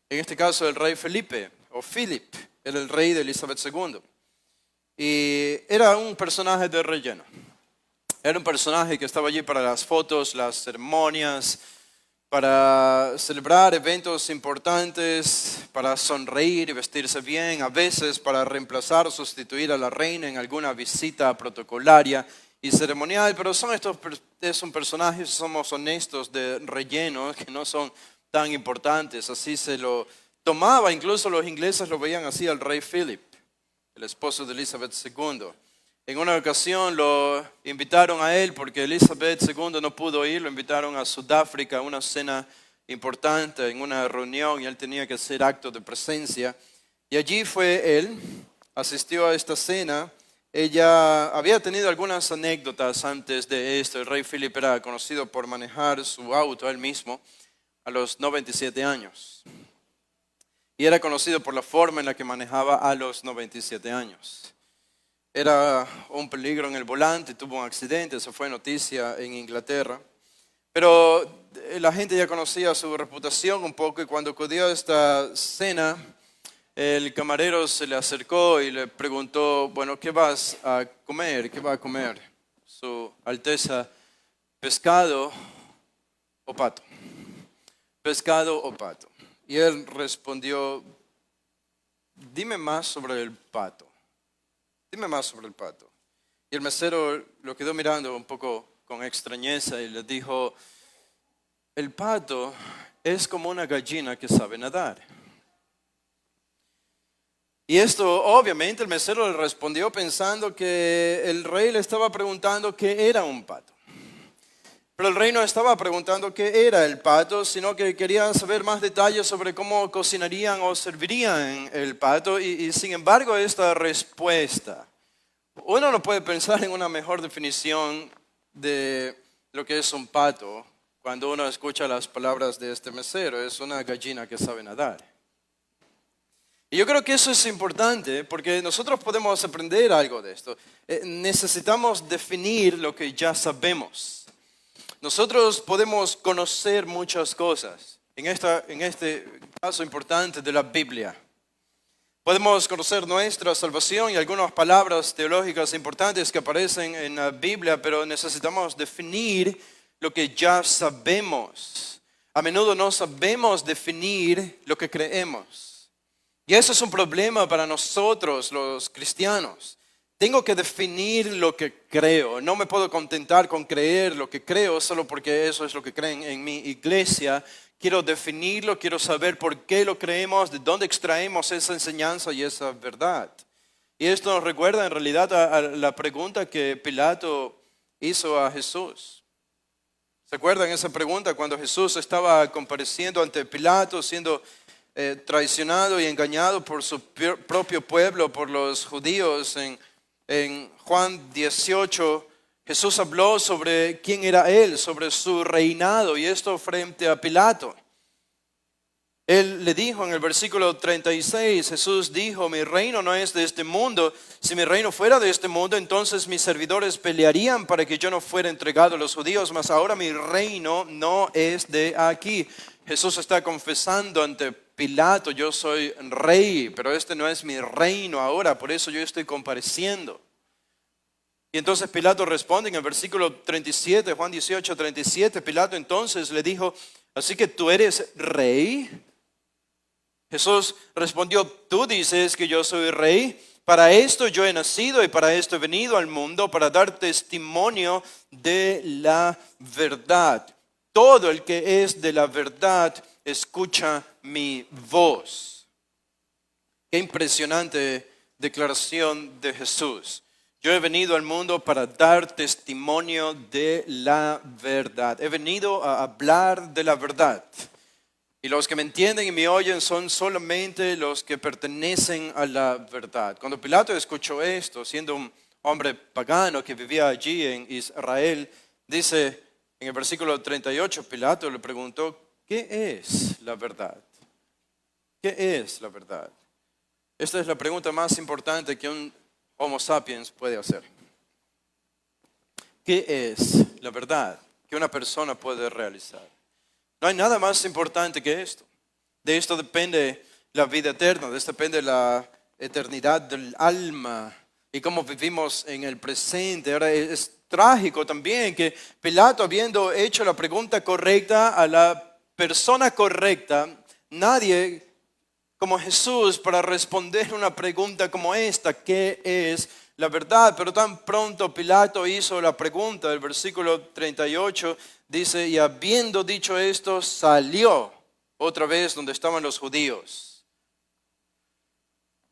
En este caso el rey Felipe, o Philip, era el rey de Elizabeth II. Y era un personaje de relleno. Era un personaje que estaba allí para las fotos, las ceremonias, para celebrar eventos importantes, para sonreír y vestirse bien, a veces para reemplazar o sustituir a la reina en alguna visita protocolaria y ceremonial. Pero es un personaje, somos honestos, de relleno, que no son tan importantes. Así se lo tomaba, incluso los ingleses lo veían así al rey Philip, el esposo de Elizabeth II. En una ocasión lo invitaron a él porque Elizabeth II no pudo ir, lo invitaron a Sudáfrica a una cena importante, en una reunión, y él tenía que hacer acto de presencia. Y allí fue él, asistió a esta cena. Ella había tenido algunas anécdotas antes de esto. El rey Philip era conocido por manejar su auto él mismo a los 97 años. Y era conocido por la forma en la que manejaba a los 97 años. Era un peligro en el volante, tuvo un accidente, eso fue noticia en Inglaterra. Pero la gente ya conocía su reputación un poco, y cuando acudió a esta cena, el camarero se le acercó y le preguntó, bueno, ¿qué vas a comer? ¿Qué va a comer Su Alteza? ¿Pescado o pato? ¿Pescado o pato? Y él respondió, dime más sobre el pato. Dime más sobre el pato. Y el mesero lo quedó mirando un poco con extrañeza y le dijo, el pato es como una gallina que sabe nadar. Y esto, obviamente, el mesero le respondió pensando que el rey le estaba preguntando qué era un pato. Pero el rey no estaba preguntando qué era el pato, sino que quería saber más detalles sobre cómo cocinarían o servirían el pato. Y sin embargo, esta respuesta, uno no puede pensar en una mejor definición de lo que es un pato cuando uno escucha las palabras de este mesero. Es una gallina que sabe nadar. Y yo creo que eso es importante porque nosotros podemos aprender algo de esto. Necesitamos definir lo que ya sabemos. Nosotros podemos conocer muchas cosas en este caso importante de la Biblia. Podemos conocer nuestra salvación y algunas palabras teológicas importantes que aparecen en la Biblia, pero necesitamos definir lo que ya sabemos. A menudo no sabemos definir lo que creemos. Y eso es un problema para nosotros, los cristianos. Tengo que definir lo que creo. No me puedo contentar con creer lo que creo solo porque eso es lo que creen en mi iglesia. Quiero definirlo, quiero saber por qué lo creemos, de dónde extraemos esa enseñanza y esa verdad. Y esto nos recuerda en realidad a la pregunta que Pilato hizo a Jesús. ¿Se acuerdan esa pregunta cuando Jesús estaba compareciendo ante Pilato, siendo traicionado y engañado por su propio pueblo, por los judíos? En Juan 18, Jesús habló sobre quién era Él, sobre su reinado, y esto frente a Pilato. Él le dijo en el versículo 36, Jesús dijo, mi reino no es de este mundo. Si mi reino fuera de este mundo, entonces mis servidores pelearían para que yo no fuera entregado a los judíos, mas ahora mi reino no es de aquí. Jesús está confesando ante Pilato, yo soy rey, pero este no es mi reino ahora, por eso yo estoy compareciendo. Y entonces Pilato responde en el versículo 37, Juan 18, 37, Pilato entonces le dijo, ¿así que tú eres rey? Jesús respondió, tú dices que yo soy rey, para esto yo he nacido y para esto he venido al mundo, para dar testimonio de la verdad. Todo el que es de la verdad escucha mi voz. Qué impresionante declaración de Jesús. Yo he venido al mundo para dar testimonio de la verdad. He venido a hablar de la verdad. Y los que me entienden y me oyen son solamente los que pertenecen a la verdad. Cuando Pilato escuchó esto, siendo un hombre pagano que vivía allí en Israel, dice en el versículo 38, Pilato le preguntó, ¿qué es la verdad? ¿Qué es la verdad? Esta es la pregunta más importante que un Homo sapiens puede hacer. ¿Qué es la verdad que una persona puede realizar? No hay nada más importante que esto. De esto depende la vida eterna, de esto depende la eternidad del alma y cómo vivimos en el presente. Ahora es trágico también que Pilato, habiendo hecho la pregunta correcta a la persona correcta, nadie como Jesús para responder una pregunta como esta, ¿qué es la verdad? Pero tan pronto Pilato hizo la pregunta, el versículo 38 dice, y habiendo dicho esto, salió otra vez donde estaban los judíos.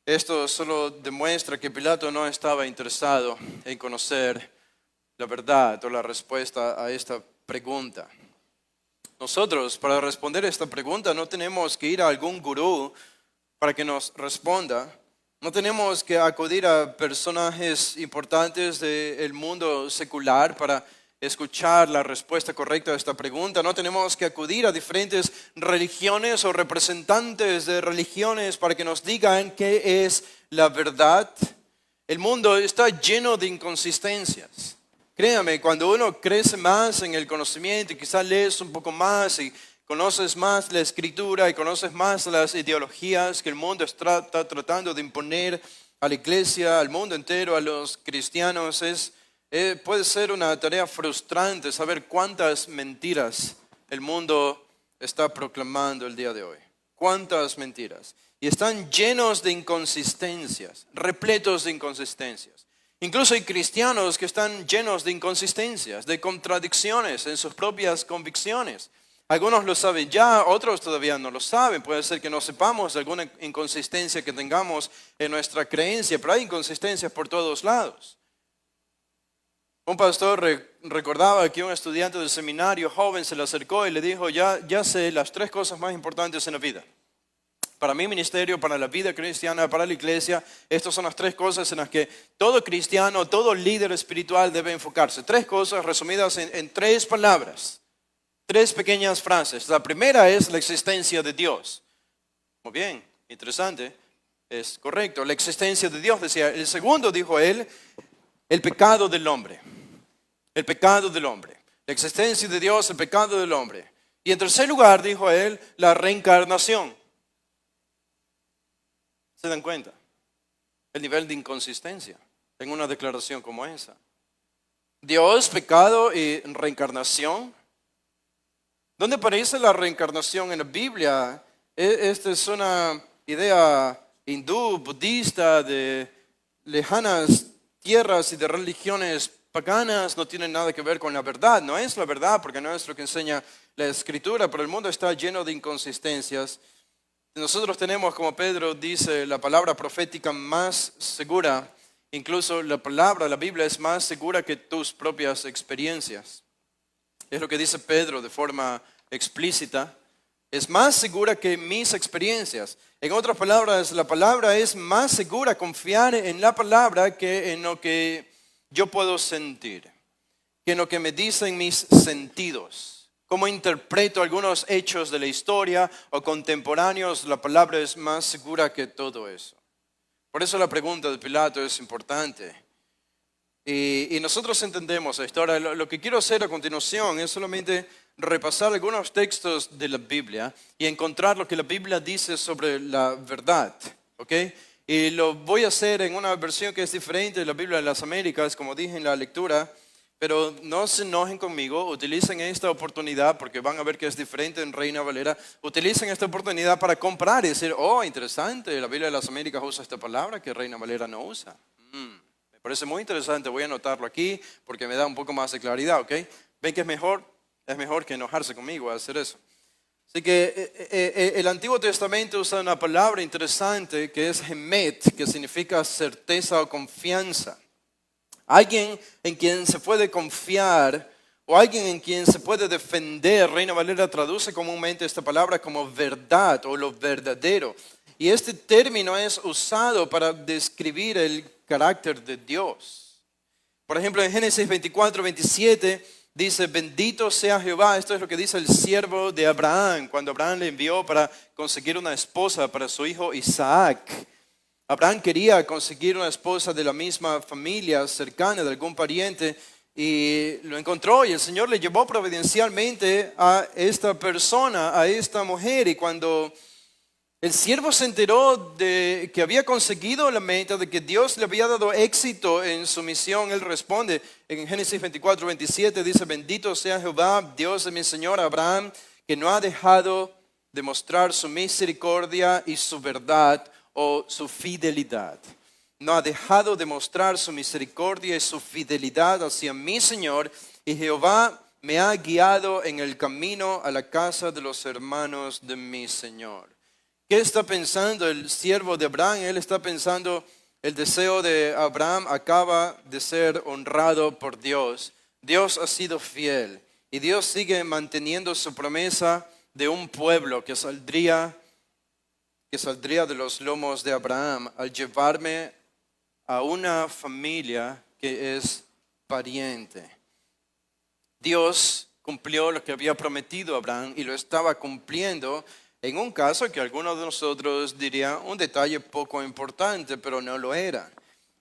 Esto solo demuestra que Pilato no estaba interesado en conocer la verdad o la respuesta a esta pregunta. Nosotros, para responder esta pregunta, no tenemos que ir a algún gurú para que nos responda. No tenemos que acudir a personajes importantes del mundo secular para escuchar la respuesta correcta a esta pregunta. No tenemos que acudir a diferentes religiones o representantes de religiones para que nos digan qué es la verdad. El mundo está lleno de inconsistencias. Créame, cuando uno crece más en el conocimiento y quizás lees un poco más y conoces más la escritura y conoces más las ideologías que el mundo está tratando de imponer a la iglesia, al mundo entero, a los cristianos, puede ser una tarea frustrante saber cuántas mentiras el mundo está proclamando el día de hoy. Cuántas mentiras. Y están llenos de inconsistencias, repletos de inconsistencias. Incluso hay cristianos que están llenos de inconsistencias, de contradicciones en sus propias convicciones. Algunos lo saben ya, otros todavía no lo saben. Puede ser que no sepamos alguna inconsistencia que tengamos en nuestra creencia, pero hay inconsistencias por todos lados. Un pastor recordaba que un estudiante del seminario joven se le acercó y le dijo, ya sé las 3 cosas más importantes en la vida. Para mi ministerio, para la vida cristiana, para la iglesia, estas son las 3 cosas en las que todo cristiano, todo líder espiritual debe enfocarse. 3 cosas resumidas en 3 palabras, 3 pequeñas frases. La primera es la existencia de Dios. Muy bien, interesante, es correcto. La existencia de Dios, decía. El segundo, dijo él, el pecado del hombre. El pecado del hombre. La existencia de Dios, el pecado del hombre. Y en tercer lugar, dijo él, la reencarnación. ¿Se dan cuenta? El nivel de inconsistencia en una declaración como esa. Dios, pecado y reencarnación. ¿Dónde aparece la reencarnación en la Biblia? Esta es una idea hindú, budista, de lejanas tierras y de religiones paganas. No tiene nada que ver con la verdad. No es la verdad porque no es lo que enseña la Escritura, pero el mundo está lleno de inconsistencias. Nosotros tenemos, como Pedro dice, la palabra profética más segura. Incluso la Biblia es más segura que tus propias experiencias. Es lo que dice Pedro de forma explícita. Es más segura que mis experiencias. En otras palabras, la palabra es más segura, confiar en la palabra que en lo que yo puedo sentir, que en lo que me dicen mis sentidos. cómo interpreto algunos hechos de la historia o contemporáneos, la palabra es más segura que todo eso. Por eso la pregunta de Pilato es importante. Y nosotros entendemos esto. Ahora, lo que quiero hacer a continuación es solamente repasar algunos textos de la Biblia y encontrar lo que la Biblia dice sobre la verdad. ¿Ok? Y lo voy a hacer en una versión que es diferente de la Biblia de las Américas, como dije en la lectura, pero no se enojen conmigo, utilicen esta oportunidad, porque van a ver que es diferente en Reina Valera, utilicen esta oportunidad para comparar y decir, oh, interesante, la Biblia de las Américas usa esta palabra que Reina Valera no usa. Me parece muy interesante, voy a anotarlo aquí, porque me da un poco más de claridad, ¿ok? ¿Ven que es mejor que enojarse conmigo a hacer eso? Así que el Antiguo Testamento usa una palabra interesante que es emet, que significa certeza o confianza. Alguien en quien se puede confiar o alguien en quien se puede defender. Reina Valera traduce comúnmente esta palabra como verdad o lo verdadero. Y este término es usado para describir el carácter de Dios. Por ejemplo, en Génesis 24:27 dice, bendito sea Jehová. Esto es lo que dice el siervo de Abraham, cuando Abraham le envió para conseguir una esposa para su hijo Isaac. Abraham quería conseguir una esposa de la misma familia, cercana, de algún pariente, y lo encontró, y el Señor le llevó providencialmente a esta persona, a esta mujer. Y cuando el siervo se enteró de que había conseguido la meta, de que Dios le había dado éxito en su misión, él responde en Génesis 24:27, dice, bendito sea Jehová, Dios de mi Señor Abraham, que no ha dejado de mostrar su misericordia y su verdad o su fidelidad. No ha dejado de mostrar su misericordia y su fidelidad hacia mi Señor, y Jehová me ha guiado en el camino a la casa de los hermanos de mi Señor. ¿Qué está pensando el siervo de Abraham? Él está pensando, el deseo de Abraham acaba de ser honrado por Dios. Dios ha sido fiel y Dios sigue manteniendo su promesa de un pueblo que saldría de los lomos de Abraham al llevarme a una familia que es pariente. Dios cumplió lo que había prometido a Abraham y lo estaba cumpliendo en un caso que algunos de nosotros dirían un detalle poco importante, pero no lo era.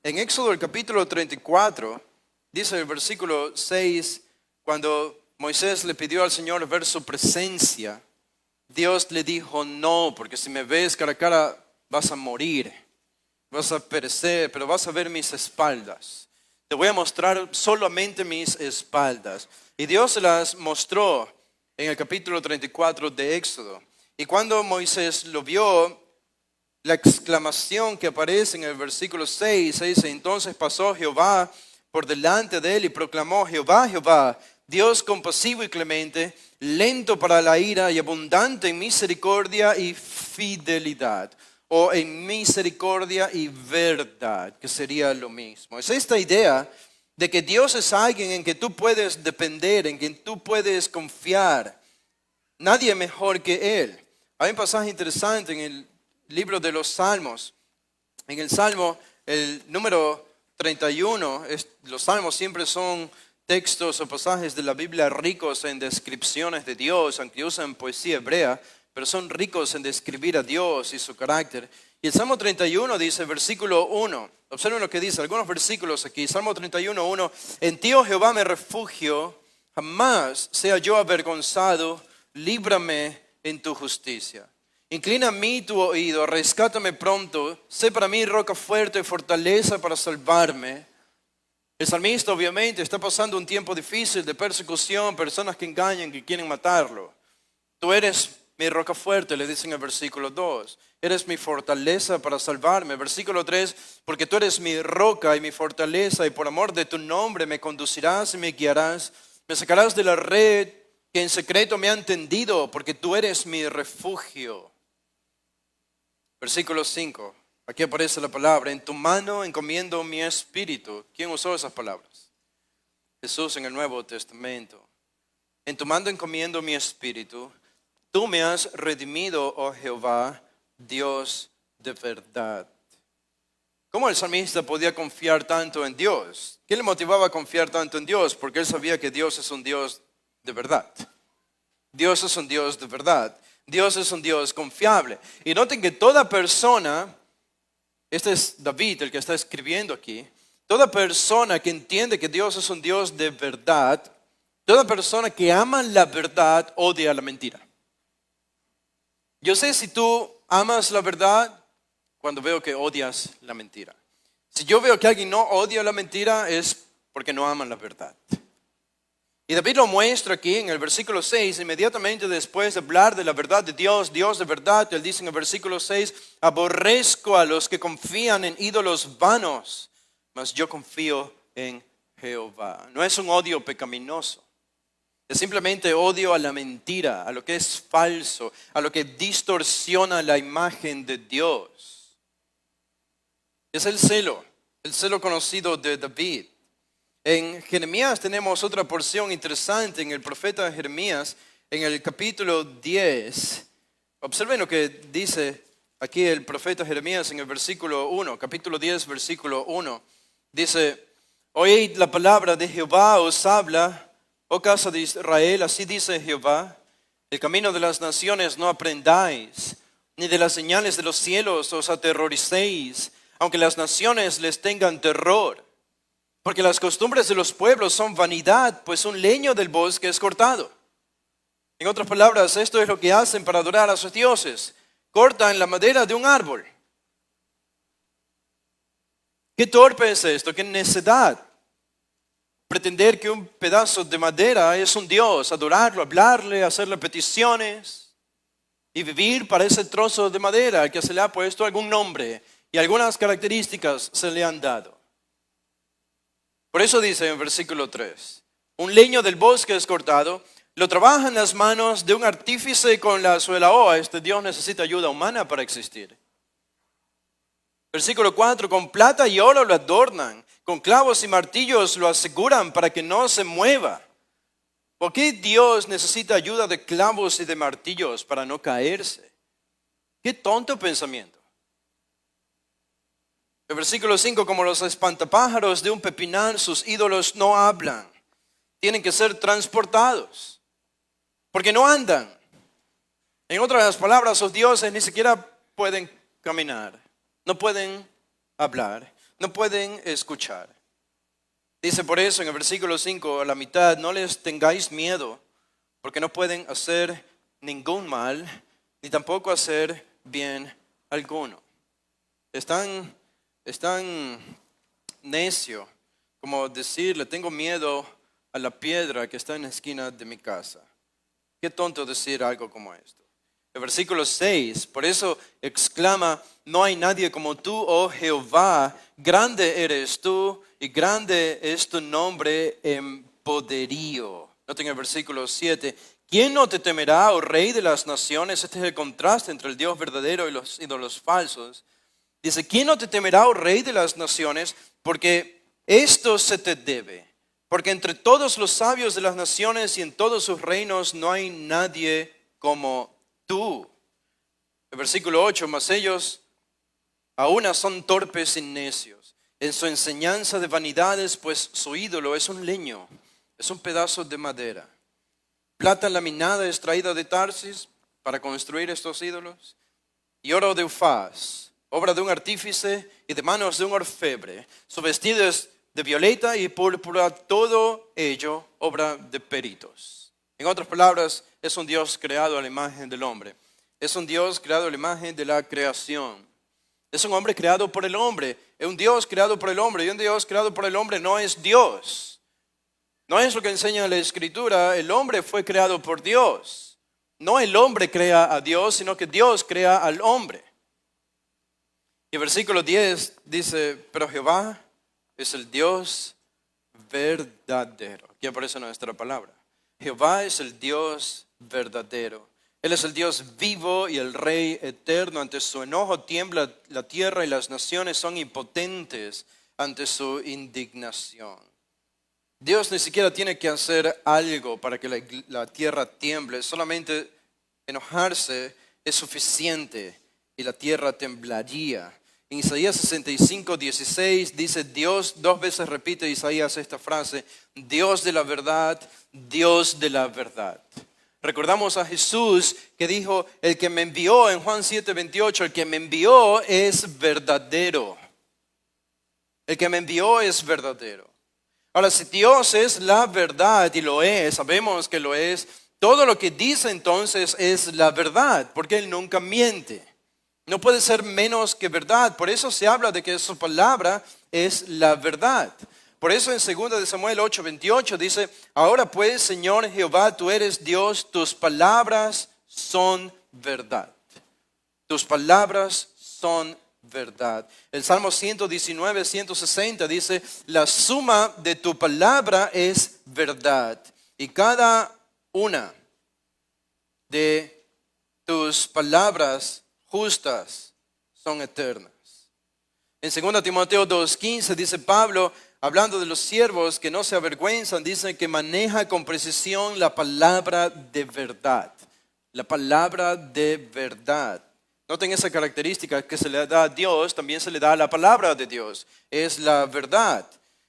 En Éxodo el capítulo 34, dice el versículo 6, cuando Moisés le pidió al Señor ver su presencia, Dios le dijo, no, porque si me ves cara a cara vas a morir, vas a perecer, pero vas a ver mis espaldas. Te voy a mostrar solamente mis espaldas. Y Dios se las mostró en el capítulo 34 de Éxodo. Y cuando Moisés lo vio, la exclamación que aparece en el versículo 6 dice, entonces pasó Jehová por delante de él y proclamó, Jehová, Jehová, Dios compasivo y clemente, lento para la ira y abundante en misericordia y fidelidad, o en misericordia y verdad, que sería lo mismo. Es esta idea de que Dios es alguien en que tú puedes depender, en quien tú puedes confiar. Nadie mejor que Él. Hay un pasaje interesante en el libro de los Salmos. En el Salmo, el número 31, los Salmos siempre son textos o pasajes de la Biblia ricos en descripciones de Dios, aunque usan poesía hebrea, pero son ricos en describir a Dios y su carácter. Y el Salmo 31 dice, versículo 1, observen lo que dice, algunos versículos aquí, Salmo 31, 1, en ti, oh Jehová, me refugio, jamás sea yo avergonzado, líbrame en tu justicia. Inclina a mí tu oído, rescátame pronto, sé para mí roca fuerte y fortaleza para salvarme. El salmista obviamente está pasando un tiempo difícil de persecución, personas que engañan, que quieren matarlo. Tú eres mi roca fuerte, le dice en el versículo 2. Eres mi fortaleza para salvarme. Versículo 3, porque tú eres mi roca y mi fortaleza y por amor de tu nombre me conducirás y me guiarás. Me sacarás de la red que en secreto me han tendido, porque tú eres mi refugio. Versículo 5. Aquí aparece la palabra, en tu mano encomiendo mi espíritu. ¿Quién usó esas palabras? Jesús en el Nuevo Testamento. En tu mano encomiendo mi espíritu. Tú me has redimido, oh Jehová, Dios de verdad. ¿Cómo el salmista podía confiar tanto en Dios? ¿Qué le motivaba a confiar tanto en Dios? Porque él sabía que Dios es un Dios de verdad. Dios es un Dios de verdad. Dios es un Dios confiable. Y noten que toda persona, este es David el que está escribiendo aquí, toda persona que entiende que Dios es un Dios de verdad, toda persona que ama la verdad odia la mentira. Yo sé si tú amas la verdad cuando veo que odias la mentira. Si yo veo que alguien no odia la mentira es porque no aman la verdad. Y David lo muestra aquí en el versículo 6, inmediatamente después de hablar de la verdad de Dios, Dios de verdad, él dice en el versículo 6, aborrezco a los que confían en ídolos vanos, mas yo confío en Jehová. No es un odio pecaminoso, es simplemente odio a la mentira, a lo que es falso, a lo que distorsiona la imagen de Dios. Es el celo conocido de David. En Jeremías tenemos otra porción interesante en el profeta Jeremías, en el capítulo 10. Observen lo que dice aquí el profeta Jeremías en el versículo 1, capítulo 10, versículo 1. Dice, oíd la palabra de Jehová, os habla, oh casa de Israel, así dice Jehová, el camino de las naciones no aprendáis, ni de las señales de los cielos os aterroricéis, aunque las naciones les tengan terror. Porque las costumbres de los pueblos son vanidad, pues un leño del bosque es cortado. En otras palabras, esto es lo que hacen para adorar a sus dioses. Cortan la madera de un árbol. Qué torpe es esto, qué necedad. Pretender que un pedazo de madera es un dios, adorarlo, hablarle, hacerle peticiones y vivir para ese trozo de madera al que se le ha puesto algún nombre y algunas características se le han dado. Por eso dice en versículo 3, un leño del bosque es cortado, lo trabajan las manos de un artífice con la suela. Oh, este Dios necesita ayuda humana para existir. Versículo 4, con plata y oro lo adornan, con clavos y martillos lo aseguran para que no se mueva. ¿Por qué Dios necesita ayuda de clavos y de martillos para no caerse? Qué tonto pensamiento. El versículo 5, como los espantapájaros de un pepinal, sus ídolos no hablan. Tienen que ser transportados, porque no andan. En otras palabras, sus dioses ni siquiera pueden caminar, no pueden hablar, no pueden escuchar. Dice por eso en el versículo 5, a la mitad, no les tengáis miedo, porque no pueden hacer ningún mal, ni tampoco hacer bien alguno. Es tan necio como decir, le tengo miedo a la piedra que está en la esquina de mi casa. Qué tonto decir algo como esto. El versículo 6, por eso exclama, no hay nadie como tú, oh Jehová, grande eres tú y grande es tu nombre en poderío. Noten el versículo 7, ¿quién no te temerá, oh Rey de las naciones? Este es el contraste entre el Dios verdadero y los ídolos falsos. Dice, ¿quién no te temerá, oh Rey de las naciones? Porque esto se te debe. Porque entre todos los sabios de las naciones y en todos sus reinos no hay nadie como tú. El versículo 8, mas ellos aún son torpes y necios en su enseñanza de vanidades, pues su ídolo es un leño, es un pedazo de madera. Plata laminada extraída de Tarsis para construir estos ídolos y oro de Ufaz, obra de un artífice y de manos de un orfebre. Su vestido es de violeta y púrpura, todo ello obra de peritos. En otras palabras, es un Dios creado a la imagen del hombre. Es un Dios creado a la imagen de la creación. Es un hombre creado por el hombre. Es un Dios creado por el hombre. Y un Dios creado por el hombre no es Dios. No es lo que enseña la Escritura. El hombre fue creado por Dios. No el hombre crea a Dios, sino que Dios crea al hombre. Y el versículo 10 dice, pero Jehová es el Dios verdadero. Aquí aparece nuestra palabra. Jehová es el Dios verdadero. Él es el Dios vivo y el Rey eterno. Ante su enojo tiembla la tierra y las naciones son impotentes ante su indignación. Dios ni siquiera tiene que hacer algo para que la tierra tiemble. Solamente enojarse es suficiente y la tierra temblaría. En Isaías 65, 16 dice Dios, 2 veces repite Isaías esta frase, Dios de la verdad, Dios de la verdad. Recordamos a Jesús que dijo, el que me envió en Juan 7:28, el que me envió es verdadero. El que me envió es verdadero. Ahora, si Dios es la verdad y lo es, sabemos que lo es, todo lo que dice entonces es la verdad, porque Él nunca miente. No puede ser menos que verdad. Por eso se habla de que su palabra es la verdad. Por eso en 2 de Samuel 8:28 dice, ahora pues, Señor Jehová, tú eres Dios, tus palabras son verdad. Tus palabras son verdad. El Salmo 119, 160 dice, la suma de tu palabra es verdad. Y cada una de tus palabras justas son eternas. En 2 Timoteo 2:15 dice Pablo, hablando de los siervos que no se avergüenzan, dice que maneja con precisión la palabra de verdad. La palabra de verdad. Noten esa característica que se le da a Dios, también se le da a la palabra de Dios. Es la verdad.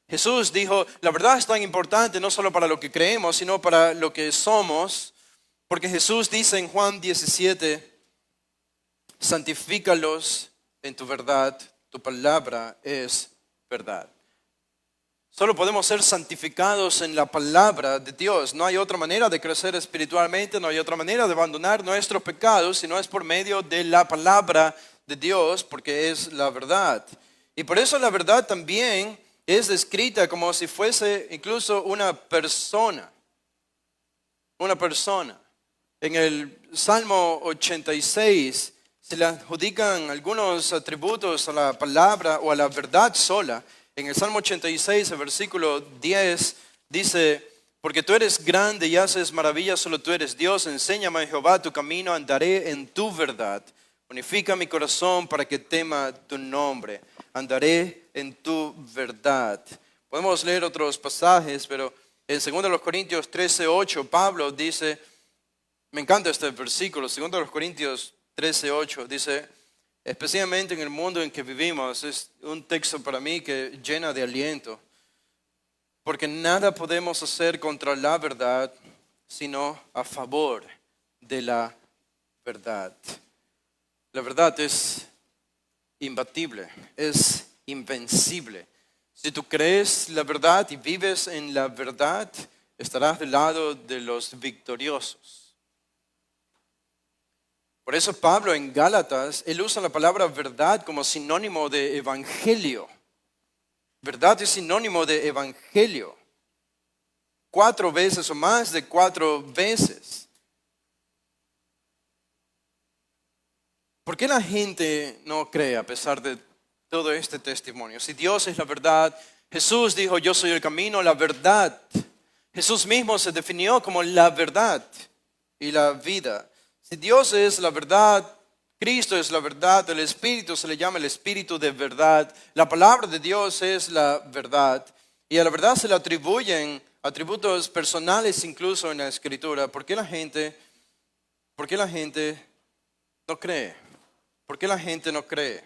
Jesús dijo, la verdad es tan importante no solo para lo que creemos, sino para lo que somos. Porque Jesús dice en Juan 17, santifícalos en tu verdad, tu palabra es verdad. Solo podemos ser santificados en la palabra de Dios. No hay otra manera de crecer espiritualmente, no hay otra manera de abandonar nuestros pecados, si no es por medio de la palabra de Dios, porque es la verdad. Y por eso la verdad también es descrita como si fuese incluso una persona. Una persona. En el Salmo 86 se le adjudican algunos atributos a la palabra o a la verdad sola. En el Salmo 86, el versículo 10, dice, porque tú eres grande y haces maravillas, solo tú eres Dios. Enséñame, Jehová, tu camino, andaré en tu verdad. Unifica mi corazón para que tema tu nombre. Andaré en tu verdad. Podemos leer otros pasajes, pero en 2 Corintios 13:8, Pablo dice, me encanta este versículo, 2 Corintios 13:8, dice, especialmente en el mundo en que vivimos, es un texto para mí que llena de aliento, porque nada podemos hacer contra la verdad, sino a favor de la verdad. La verdad es imbatible, es invencible. Si tú crees la verdad y vives en la verdad, estarás del lado de los victoriosos. Por eso Pablo en Gálatas, él usa la palabra verdad como sinónimo de evangelio. Verdad es sinónimo de evangelio. 4 veces o más de 4 veces. ¿Por qué la gente no cree a pesar de todo este testimonio? Si Dios es la verdad, Jesús dijo, yo soy el camino, la verdad. Jesús mismo se definió como la verdad y la vida. Si Dios es la verdad, Cristo es la verdad, el Espíritu se le llama el Espíritu de verdad, la palabra de Dios es la verdad, y a la verdad se le atribuyen atributos personales incluso en la Escritura. ¿Por qué la gente no cree? ¿Por qué la gente no cree?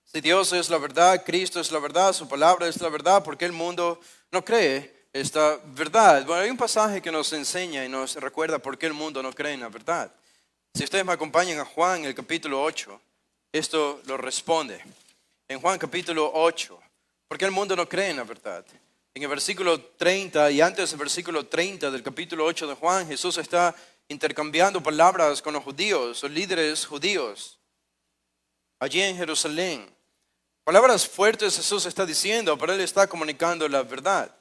Si Dios es la verdad, Cristo es la verdad, su palabra es la verdad, ¿por qué el mundo no cree esta verdad? Bueno, hay un pasaje que nos enseña y nos recuerda por qué el mundo no cree en la verdad. Si ustedes me acompañan a Juan, el capítulo 8, esto lo responde. En Juan capítulo 8, ¿por qué el mundo no cree en la verdad? En el versículo 30 y antes del versículo 30 del capítulo 8 de Juan, Jesús está intercambiando palabras con los judíos, los líderes judíos, allí en Jerusalén. Palabras fuertes Jesús está diciendo, pero Él está comunicando la verdad.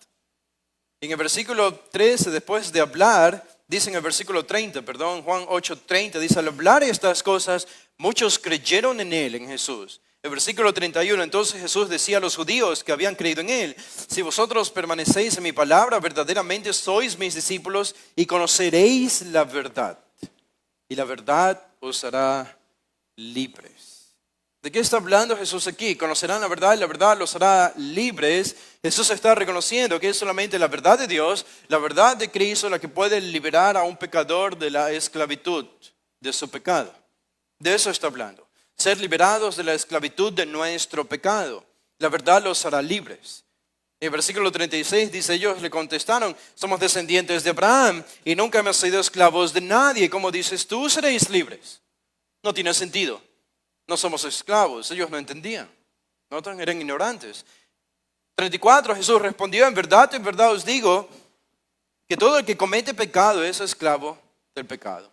En el versículo 13, después de hablar, dice en el versículo 30, Juan 8:30, dice, al hablar estas cosas, muchos creyeron en Él, en Jesús. El versículo 31, entonces Jesús decía a los judíos que habían creído en Él, si vosotros permanecéis en mi palabra, verdaderamente sois mis discípulos y conoceréis la verdad. Y la verdad os hará libres. ¿De qué está hablando Jesús aquí? Conocerán la verdad y la verdad los hará libres. Jesús está reconociendo que es solamente la verdad de Dios, la verdad de Cristo, la que puede liberar a un pecador de la esclavitud, de su pecado. De eso está hablando. Ser liberados de la esclavitud de nuestro pecado. La verdad los hará libres. En el versículo 36 dice, ellos le contestaron, somos descendientes de Abraham y nunca hemos sido esclavos de nadie. Como dices tú, seréis libres. No tiene sentido. No somos esclavos. Ellos no entendían. Nosotros eran ignorantes. 34, Jesús respondió, en verdad os digo que todo el que comete pecado es esclavo del pecado.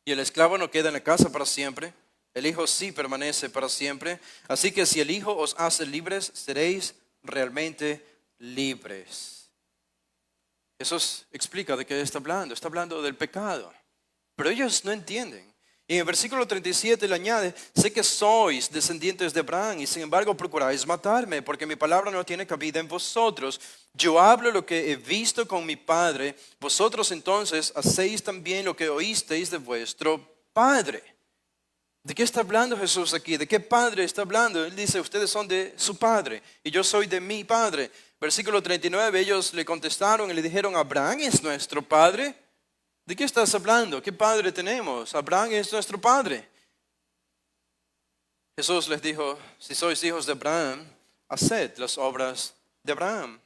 Y el esclavo no queda en la casa para siempre. El Hijo sí permanece para siempre. Así que si el Hijo os hace libres, seréis realmente libres. Jesús explica de qué está hablando. Está hablando del pecado. Pero ellos no entienden. Y en el versículo 37 le añade, sé que sois descendientes de Abraham y sin embargo procuráis matarme porque mi palabra no tiene cabida en vosotros. Yo hablo lo que he visto con mi padre. Vosotros entonces hacéis también lo que oísteis de vuestro padre. ¿De qué está hablando Jesús aquí? ¿De qué padre está hablando? Él dice, ustedes son de su padre y yo soy de mi padre. Versículo 39, ellos le contestaron y le dijeron, Abraham es nuestro padre. ¿De qué estás hablando? ¿Qué padre tenemos? Abraham es nuestro padre. Jesús les dijo, si sois hijos de Abraham, haced las obras de Abraham.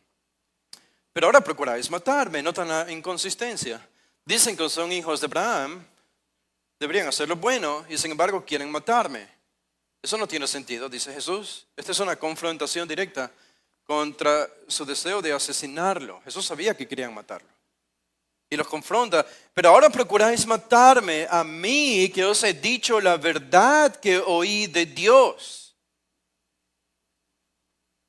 Pero ahora procuráis matarme, notan la inconsistencia. Dicen que son hijos de Abraham, deberían hacer lo bueno y sin embargo quieren matarme. Eso no tiene sentido, dice Jesús. Esta es una confrontación directa contra su deseo de asesinarlo. Jesús sabía que querían matarlo. Y los confronta, pero ahora procuráis matarme a mí que os he dicho la verdad que oí de Dios.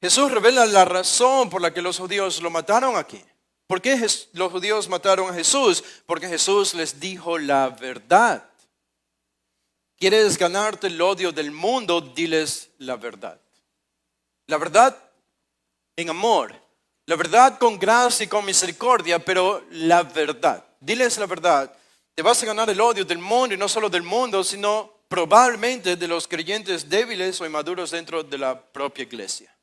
Jesús revela la razón por la que los judíos lo mataron aquí. ¿Por qué los judíos mataron a Jesús? Porque Jesús les dijo la verdad. ¿Quieres ganarte el odio del mundo? Diles la verdad. La verdad en amor. La verdad con gracia y con misericordia, pero la verdad. Diles la verdad. Te vas a ganar el odio del mundo y no solo del mundo, sino probablemente de los creyentes débiles o inmaduros dentro de la propia iglesia.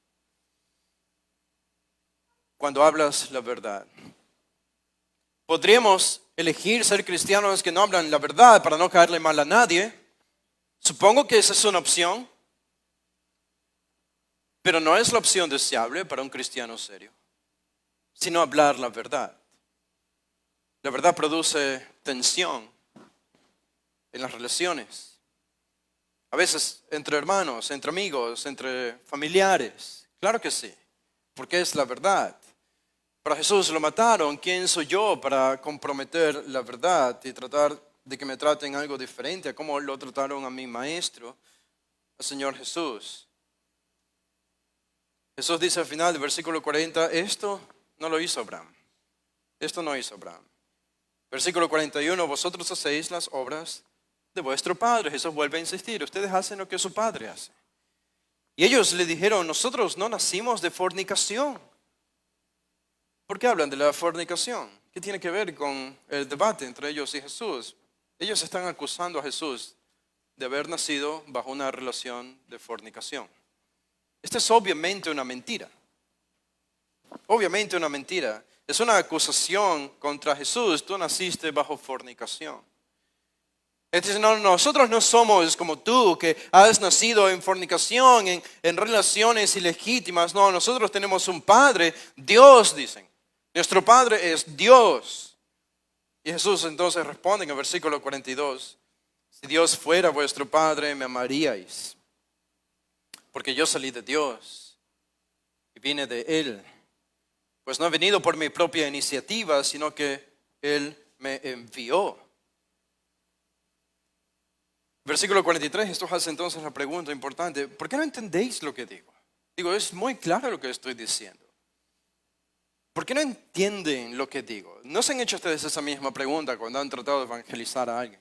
Cuando hablas la verdad. Podríamos elegir ser cristianos que no hablan la verdad para no caerle mal a nadie. Supongo que esa es una opción. Pero no es la opción deseable para un cristiano serio. Sino hablar la verdad. La verdad produce tensión en las relaciones. A veces entre hermanos, entre amigos, entre familiares. Claro que sí, porque es la verdad. Para Jesús lo mataron. ¿Quién soy yo para comprometer la verdad y tratar de que me traten algo diferente a cómo lo trataron a mi maestro, al Señor Jesús? Jesús dice al final del versículo 40, esto no lo hizo Abraham. Esto no hizo Abraham. Versículo 41, vosotros hacéis las obras de vuestro padre. Jesús vuelve a insistir, ustedes hacen lo que su padre hace. Y ellos le dijeron, nosotros no nacimos de fornicación. ¿Por qué hablan de la fornicación? ¿Qué tiene que ver con el debate entre ellos y Jesús? Ellos están acusando a Jesús de haber nacido bajo una relación de fornicación. Esta es obviamente una mentira. Obviamente una mentira. Es una acusación contra Jesús. Tú naciste bajo fornicación. Entonces, no, nosotros no somos como tú, que has nacido en fornicación, en relaciones ilegítimas. No, nosotros tenemos un Padre, Dios, dicen. Nuestro Padre es Dios. Y Jesús entonces responde en el versículo 42. Si Dios fuera vuestro Padre, me amaríais. Porque yo salí de Dios y vine de Él. Pues no he venido por mi propia iniciativa, sino que Él me envió. Versículo 43, esto hace entonces la pregunta importante. ¿Por qué no entendéis lo que digo? Digo, es muy claro lo que estoy diciendo. ¿Por qué no entienden lo que digo? ¿No se han hecho ustedes esa misma pregunta cuando han tratado de evangelizar a alguien?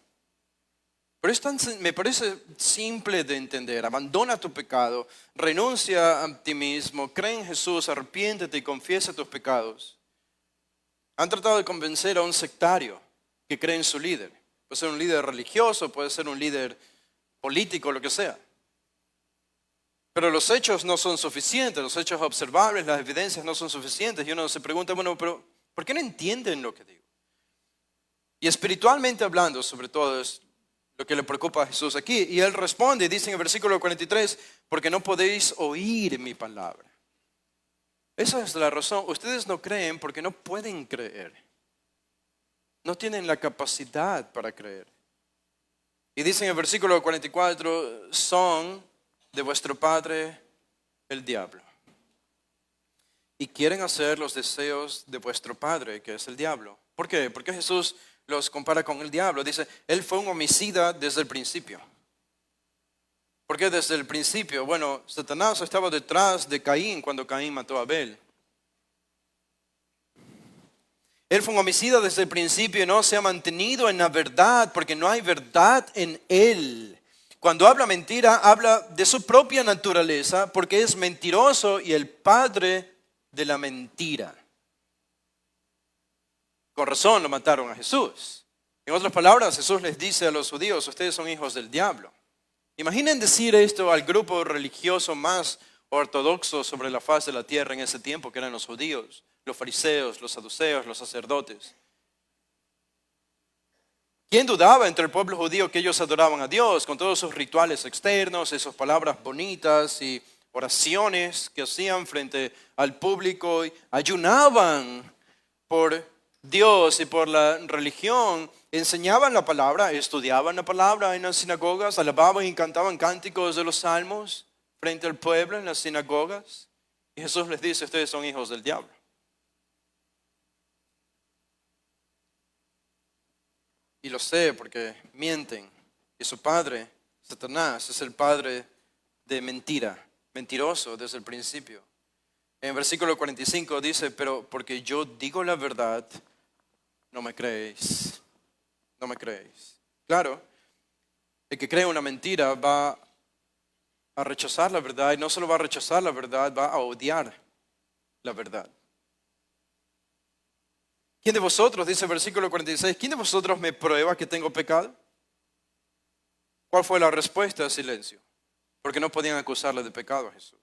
Pero me parece simple de entender. Abandona tu pecado, renuncia a ti mismo, cree en Jesús, arrepiéntete y confiesa tus pecados. Han tratado de convencer a un sectario que cree en su líder. Puede ser un líder religioso, puede ser un líder político, lo que sea. Pero los hechos no son suficientes, los hechos observables, las evidencias no son suficientes. Y uno se pregunta, bueno, pero ¿por qué no entienden lo que digo? Y espiritualmente hablando, sobre todo, es lo que le preocupa a Jesús aquí. Y Él responde, dice en el versículo 43, porque no podéis oír mi palabra. Esa es la razón. Ustedes no creen porque no pueden creer. No tienen la capacidad para creer. Y dice en el versículo 44, son de vuestro padre el diablo. Y quieren hacer los deseos de vuestro padre, que es el diablo. ¿Por qué? Porque Jesús los compara con el diablo. Dice, él fue un homicida desde el principio. ¿Por qué desde el principio? Bueno, Satanás estaba detrás de Caín cuando Caín mató a Abel. Él fue un homicida desde el principio y no se ha mantenido en la verdad porque no hay verdad en él. Cuando habla mentira, habla de su propia naturaleza porque es mentiroso y el padre de la mentira. Con razón lo mataron a Jesús. En otras palabras, Jesús les dice a los judíos, ustedes son hijos del diablo. Imaginen decir esto al grupo religioso más ortodoxo sobre la faz de la tierra en ese tiempo, que eran los judíos, los fariseos, los saduceos, los sacerdotes. ¿Quién dudaba entre el pueblo judío que ellos adoraban a Dios con todos sus rituales externos, esas palabras bonitas y oraciones que hacían frente al público? Y ayunaban por Dios y por la religión, enseñaban la palabra, estudiaban la palabra en las sinagogas, alababan y cantaban cánticos de los salmos frente al pueblo en las sinagogas. Y Jesús les dice, ustedes son hijos del diablo. Y lo sé porque mienten. Y su padre, Satanás, es el padre de mentira, mentiroso desde el principio. En versículo 45 dice, pero porque yo digo la verdad, no me creéis. No me creéis. Claro, el que cree una mentira va a rechazar la verdad y no solo va a rechazar la verdad, va a odiar la verdad. ¿Quién de vosotros, dice el versículo 46, quién de vosotros me prueba que tengo pecado? ¿Cuál fue la respuesta? Silencio. Porque no podían acusarle de pecado a Jesús.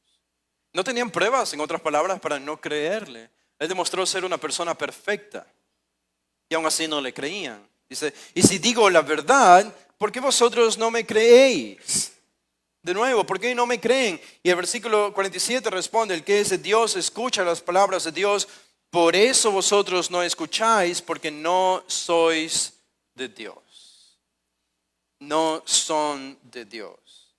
No tenían pruebas, en otras palabras, para no creerle. Él demostró ser una persona perfecta y aún así no le creían. Dice, y si digo la verdad, ¿por qué vosotros no me creéis? De nuevo, ¿por qué no me creen? Y el versículo 47 responde, el que es de Dios escucha las palabras de Dios, por eso vosotros no escucháis, porque no sois de Dios. No son de Dios.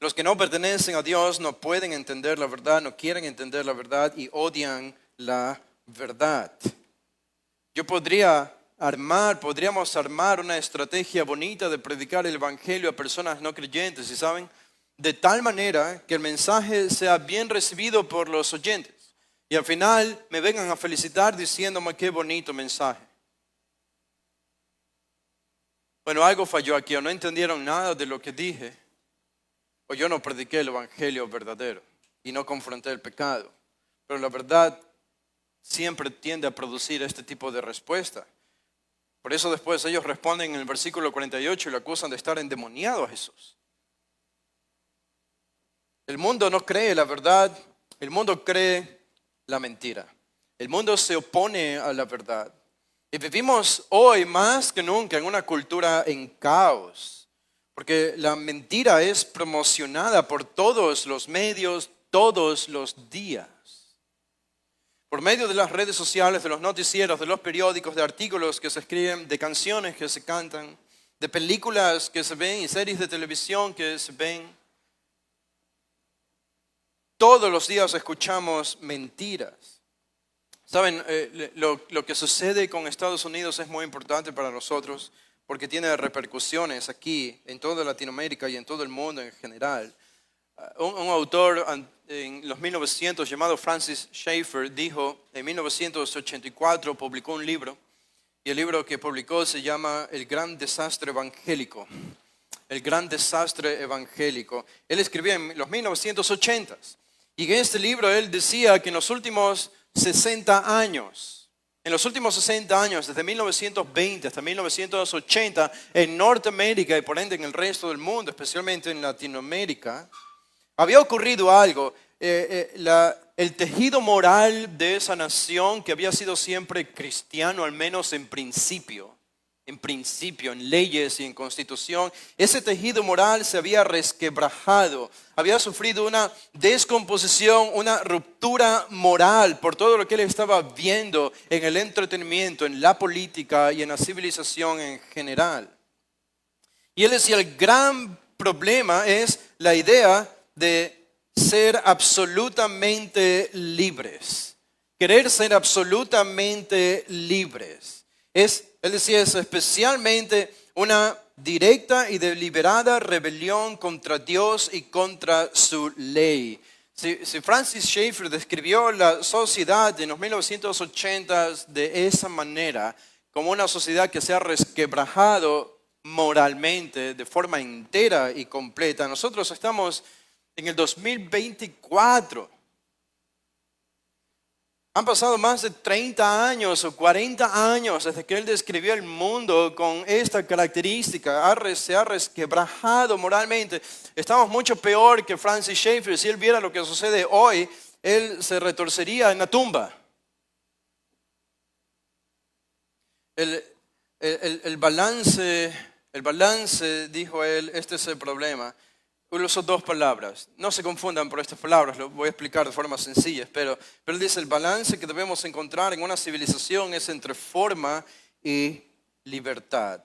Los que no pertenecen a Dios no pueden entender la verdad, no quieren entender la verdad y la verdad. Podríamos armar una estrategia bonita de predicar el evangelio a personas no creyentes, ¿y saben? De tal manera que el mensaje sea bien recibido por los oyentes. Y al final me vengan a felicitar diciéndome qué bonito mensaje. Bueno, algo falló aquí, o no entendieron nada de lo que dije, o yo no prediqué el evangelio verdadero y no confronté el pecado. Pero la verdad siempre tiende a producir este tipo de respuesta. Por eso después ellos responden en el versículo 48 y lo acusan de estar endemoniado a Jesús. El mundo no cree la verdad, el mundo cree la mentira. El mundo se opone a la verdad. Y vivimos hoy más que nunca en una cultura en caos, porque la mentira es promocionada por todos los medios, todos los días. Por medio de las redes sociales, de los noticieros, de los periódicos, de artículos que se escriben, de canciones que se cantan, de películas que se ven y series de televisión que se ven. Todos los días escuchamos mentiras. Saben, lo que sucede con Estados Unidos es muy importante para nosotros porque tiene repercusiones aquí, en toda Latinoamérica y en todo el mundo en general. Un autor en los 1900 llamado Francis Schaeffer dijo, en 1984 publicó un libro, y el libro que publicó se llama El Gran Desastre Evangélico. El Gran Desastre Evangélico. Él escribía en los 1980s, y en este libro él decía que en los últimos 60 años, desde 1920 hasta 1980, en Norteamérica y por ende en el resto del mundo, especialmente en Latinoamérica, había ocurrido algo. El tejido moral de esa nación, que había sido siempre cristiano, al menos en principio, en principio, en leyes y en constitución, ese tejido moral se había resquebrajado, había sufrido una descomposición, una ruptura moral por todo lo que él estaba viendo en el entretenimiento, en la política y en la civilización en general. Y él decía, el gran problema es la idea de ser absolutamente libres, querer ser absolutamente libres. Él decía, es especialmente una directa y deliberada rebelión contra Dios y contra su ley. Si Francis Schaeffer describió la sociedad en los 1980s de esa manera, como una sociedad que se ha resquebrajado moralmente de forma entera y completa, nosotros estamos en el 2024. Han pasado más de 30 años o 40 años desde que él describió el mundo con esta característica. Se ha resquebrajado moralmente. Estamos mucho peor que Francis Schaeffer. Si él viera lo que sucede hoy, él se retorcería en la tumba. El balance, dijo él, este es el problema. Él usó dos palabras. No se confundan por estas palabras, lo voy a explicar de forma sencilla, pero él dice el balance que debemos encontrar en una civilización es entre forma y libertad.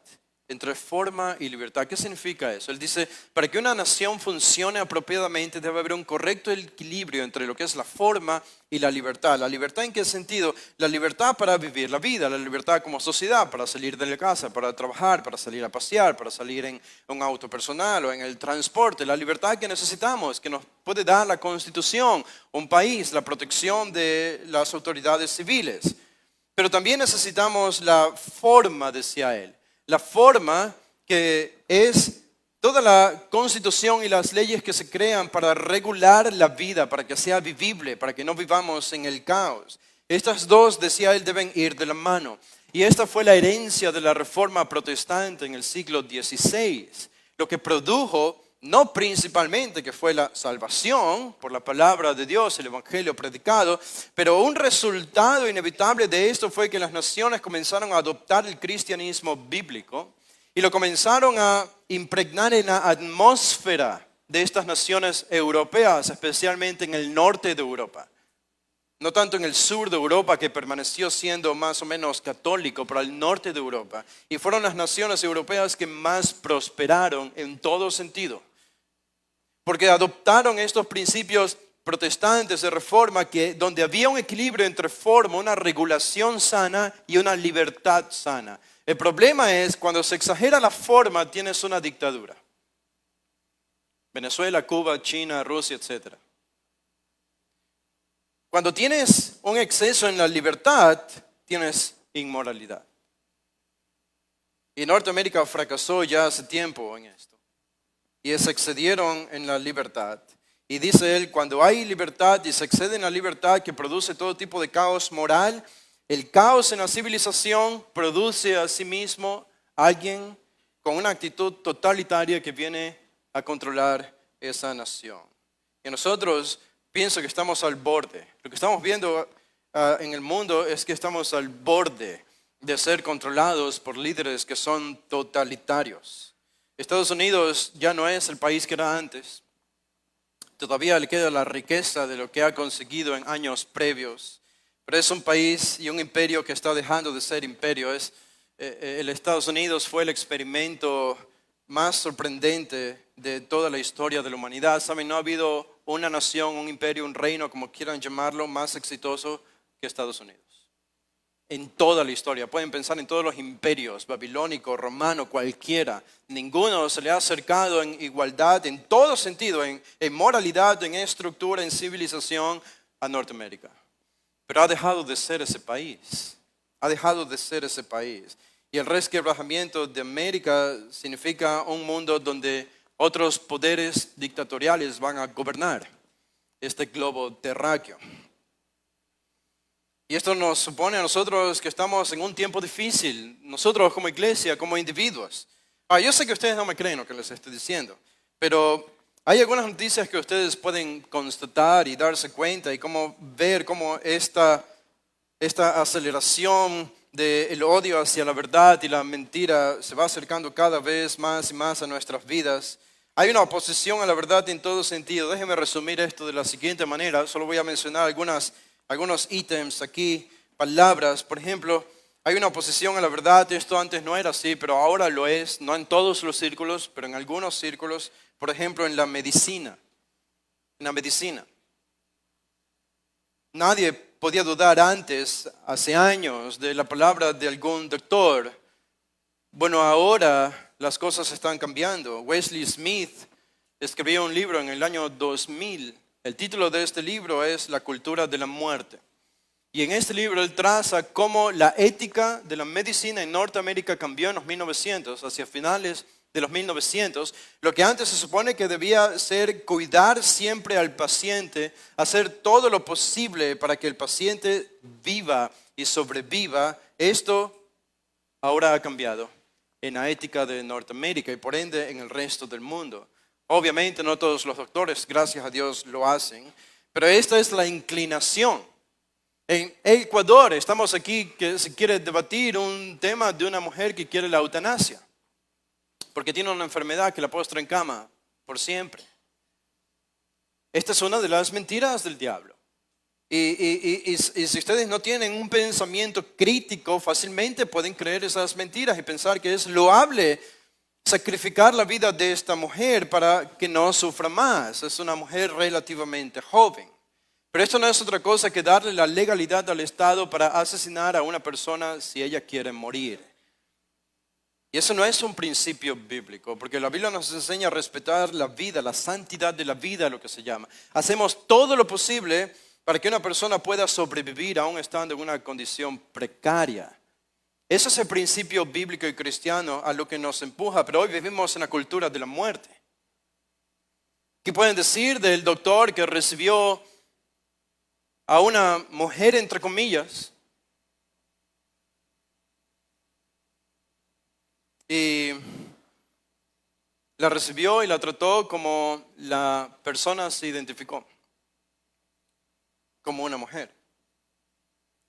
Entre forma y libertad. ¿Qué significa eso? Él dice, para que una nación funcione apropiadamente debe haber un correcto equilibrio entre lo que es la forma y la libertad. ¿La libertad en qué sentido? La libertad para vivir la vida, la libertad como sociedad, para salir de la casa, para trabajar, para salir a pasear, para salir en un auto personal o en el transporte. La libertad que necesitamos, que nos puede dar la Constitución, un país, la protección de las autoridades civiles. Pero también necesitamos la forma, decía él. La forma que es toda la constitución y las leyes que se crean para regular la vida, para que sea vivible, para que no vivamos en el caos. Estas dos, decía él, deben ir de la mano. Y esta fue la herencia de la Reforma Protestante en el siglo XVI, lo que produjo, no principalmente que fue la salvación por la palabra de Dios, el evangelio predicado, pero un resultado inevitable de esto fue que las naciones comenzaron a adoptar el cristianismo bíblico y lo comenzaron a impregnar en la atmósfera de estas naciones europeas, especialmente en el norte de Europa. No tanto en el sur de Europa, que permaneció siendo más o menos católico, pero al norte de Europa. Y fueron las naciones europeas que más prosperaron en todo sentido. Porque adoptaron estos principios protestantes de reforma, donde había un equilibrio entre forma, una regulación sana y una libertad sana. El problema es cuando se exagera la forma, tienes una dictadura. Venezuela, Cuba, China, Rusia, etc. Cuando tienes un exceso en la libertad, tienes inmoralidad. Y Norteamérica fracasó ya hace tiempo en esto. Y se excedieron en la libertad. Y dice él, cuando hay libertad y se excede en la libertad que produce todo tipo de caos moral, el caos en la civilización produce a sí mismo alguien con una actitud totalitaria que viene a controlar esa nación. Y nosotros pienso que estamos al borde. Lo que estamos viendo en el mundo es que estamos al borde de ser controlados por líderes que son totalitarios. Estados Unidos ya no es el país que era antes. Todavía le queda la riqueza de lo que ha conseguido en años previos. Pero es un país y un imperio que está dejando de ser imperio. El Estados Unidos fue el experimento más sorprendente de toda la historia de la humanidad. ¿Saben? No ha habido una nación, un imperio, un reino, como quieran llamarlo, más exitoso que Estados Unidos. En toda la historia. Pueden pensar en todos los imperios, babilónico, romano, cualquiera. Ninguno se le ha acercado en igualdad, en todo sentido, en moralidad, en estructura, en civilización a Norteamérica. Pero ha dejado de ser ese país. Ha dejado de ser ese país. Y el resquebrajamiento de América significa un mundo donde otros poderes dictatoriales van a gobernar este globo terráqueo. Y esto nos supone a nosotros que estamos en un tiempo difícil, nosotros como iglesia, como individuos. Yo sé que ustedes no me creen lo que les estoy diciendo, pero hay algunas noticias que ustedes pueden constatar y darse cuenta y ver cómo esta aceleración del odio hacia la verdad y la mentira se va acercando cada vez más y más a nuestras vidas. Hay una oposición a la verdad en todo sentido. Déjeme resumir esto de la siguiente manera. Solo voy a mencionar algunos ítems aquí, palabras. Por ejemplo, hay una oposición a la verdad. Esto antes no era así, pero ahora lo es. No en todos los círculos, pero en algunos círculos. Por ejemplo, en la medicina. En la medicina. Nadie podía dudar antes, hace años, de la palabra de algún doctor. Bueno, ahora las cosas están cambiando. Wesley Smith escribió un libro en el año 2000. El título de este libro es La cultura de la muerte. Y en este libro él traza cómo la ética de la medicina en Norteamérica cambió en los 1900, hacia finales de los 1900. Lo que antes se supone que debía ser cuidar siempre al paciente, hacer todo lo posible para que el paciente viva y sobreviva, esto ahora ha cambiado en la ética de Norteamérica y por ende en el resto del mundo. Obviamente no todos los doctores, gracias a Dios, lo hacen, pero esta es la inclinación. En Ecuador estamos aquí que se quiere debatir un tema de una mujer que quiere la eutanasia, porque tiene una enfermedad que la postra en cama por siempre. Esta es una de las mentiras del diablo. Y si ustedes no tienen un pensamiento crítico, fácilmente pueden creer esas mentiras y pensar que es loable sacrificar la vida de esta mujer para que no sufra más. Es una mujer relativamente joven. Pero esto no es otra cosa que darle la legalidad al Estado para asesinar a una persona si ella quiere morir. Y eso no es un principio bíblico, porque la Biblia nos enseña a respetar la vida, la santidad de la vida, lo que se llama. Hacemos todo lo posible para que una persona pueda sobrevivir aún estando en una condición precaria. Ese es el principio bíblico y cristiano a lo que nos empuja, pero hoy vivimos en la cultura de la muerte. ¿Qué pueden decir del doctor que recibió a una mujer, entre comillas, y la recibió y la trató como la persona se identificó, como una mujer,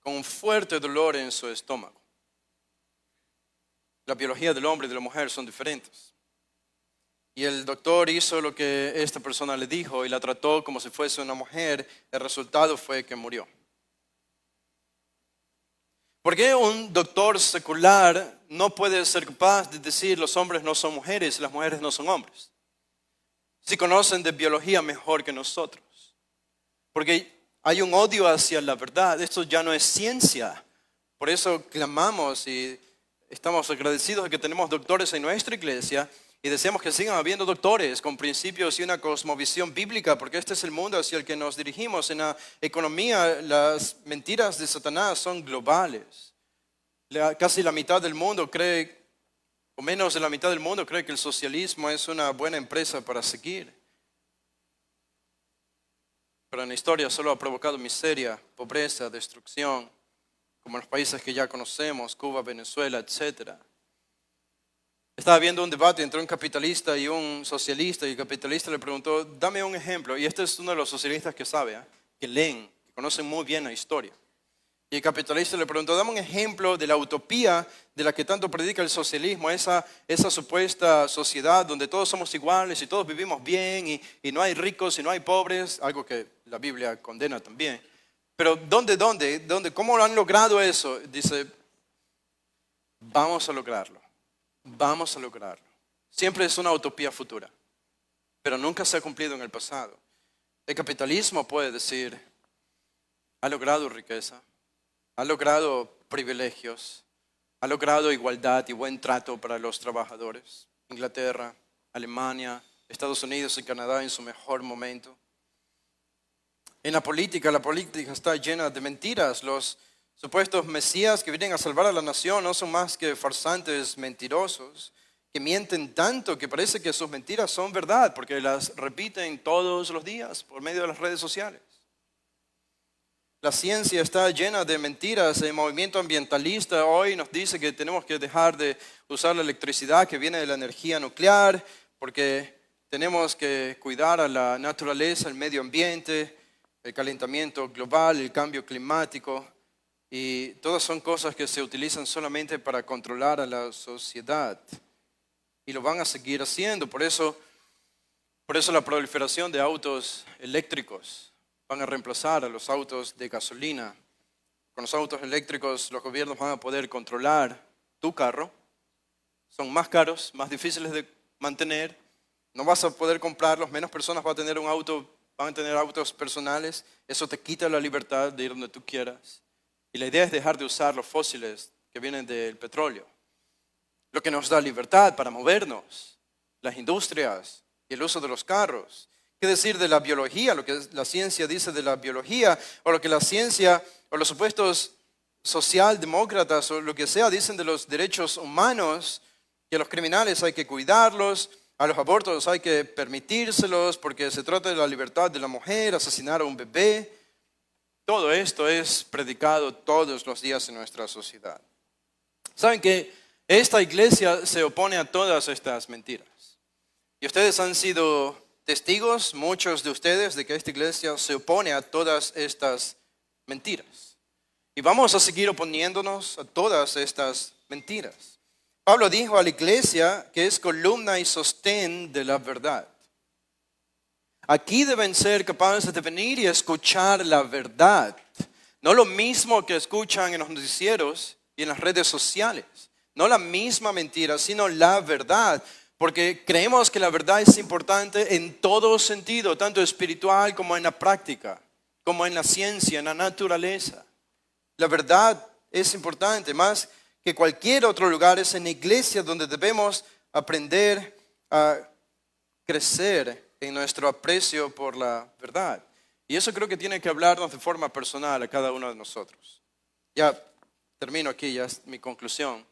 con un fuerte dolor en su estómago? La biología del hombre y de la mujer son diferentes. Y el doctor hizo lo que esta persona le dijo y la trató como si fuese una mujer. El resultado fue que murió. ¿Por qué un doctor secular no puede ser capaz de decir los hombres no son mujeres y las mujeres no son hombres? Si conocen de biología mejor que nosotros. Porque hay un odio hacia la verdad. Esto ya no es ciencia. Por eso clamamos y estamos agradecidos de que tenemos doctores en nuestra iglesia y deseamos que sigan habiendo doctores con principios y una cosmovisión bíblica, porque este es el mundo hacia el que nos dirigimos. En la economía, las mentiras de Satanás son globales. Casi la mitad del mundo cree, o menos de la mitad del mundo cree que el socialismo es una buena empresa para seguir. Pero en la historia solo ha provocado miseria, pobreza, destrucción, como en los países que ya conocemos, Cuba, Venezuela, etc. Estaba viendo un debate entre un capitalista y un socialista, y el capitalista le preguntó, dame un ejemplo. Y este es uno de los socialistas que sabe, que leen, que conocen muy bien la historia. Y el capitalista le preguntó, dame un ejemplo de la utopía de la que tanto predica el socialismo, esa supuesta sociedad donde todos somos iguales y todos vivimos bien y no hay ricos y no hay pobres, algo que la Biblia condena también. Pero ¿dónde? ¿Cómo lo han logrado eso? Dice, vamos a lograrlo. Vamos a lograrlo. Siempre es una utopía futura, pero nunca se ha cumplido en el pasado. El capitalismo puede decir, ha logrado riqueza, ha logrado privilegios, ha logrado igualdad y buen trato para los trabajadores. Inglaterra, Alemania, Estados Unidos y Canadá en su mejor momento. En la política está llena de mentiras. Los supuestos mesías que vienen a salvar a la nación no son más que farsantes mentirosos que mienten tanto que parece que sus mentiras son verdad porque las repiten todos los días por medio de las redes sociales. La ciencia está llena de mentiras. El movimiento ambientalista hoy nos dice que tenemos que dejar de usar la electricidad que viene de la energía nuclear porque tenemos que cuidar a la naturaleza, el medio ambiente, el calentamiento global, el cambio climático. Y todas son cosas que se utilizan solamente para controlar a la sociedad. Y lo van a seguir haciendo. Por eso la proliferación de autos eléctricos van a reemplazar a los autos de gasolina. Con los autos eléctricos los gobiernos van a poder controlar tu carro. Son más caros, más difíciles de mantener. No vas a poder comprarlos, menos personas van a tener van a tener autos personales. Eso te quita la libertad de ir donde tú quieras. Y la idea es dejar de usar los fósiles que vienen del petróleo. Lo que nos da libertad para movernos, las industrias y el uso de los carros. ¿Qué decir de la biología? Lo que la ciencia dice de la biología, o lo que la ciencia o los supuestos socialdemócratas o lo que sea dicen de los derechos humanos, que a los criminales hay que cuidarlos, a los abortos hay que permitírselos porque se trata de la libertad de la mujer, asesinar a un bebé. Todo esto es predicado todos los días en nuestra sociedad. ¿Saben que esta iglesia se opone a todas estas mentiras? Y ustedes han sido testigos, muchos de ustedes, de que esta iglesia se opone a todas estas mentiras. Y vamos a seguir oponiéndonos a todas estas mentiras. Pablo dijo a la iglesia que es columna y sostén de la verdad. Aquí deben ser capaces de venir y escuchar la verdad. No lo mismo que escuchan en los noticieros y en las redes sociales. No la misma mentira, sino la verdad. Porque creemos que la verdad es importante en todo sentido, tanto espiritual como en la práctica, como en la ciencia, en la naturaleza. La verdad es importante, más que cualquier otro lugar es en la iglesia donde debemos aprender a crecer en nuestro aprecio por la verdad. Y eso creo que tiene que hablarnos de forma personal a cada uno de nosotros. Ya termino aquí, ya es mi conclusión.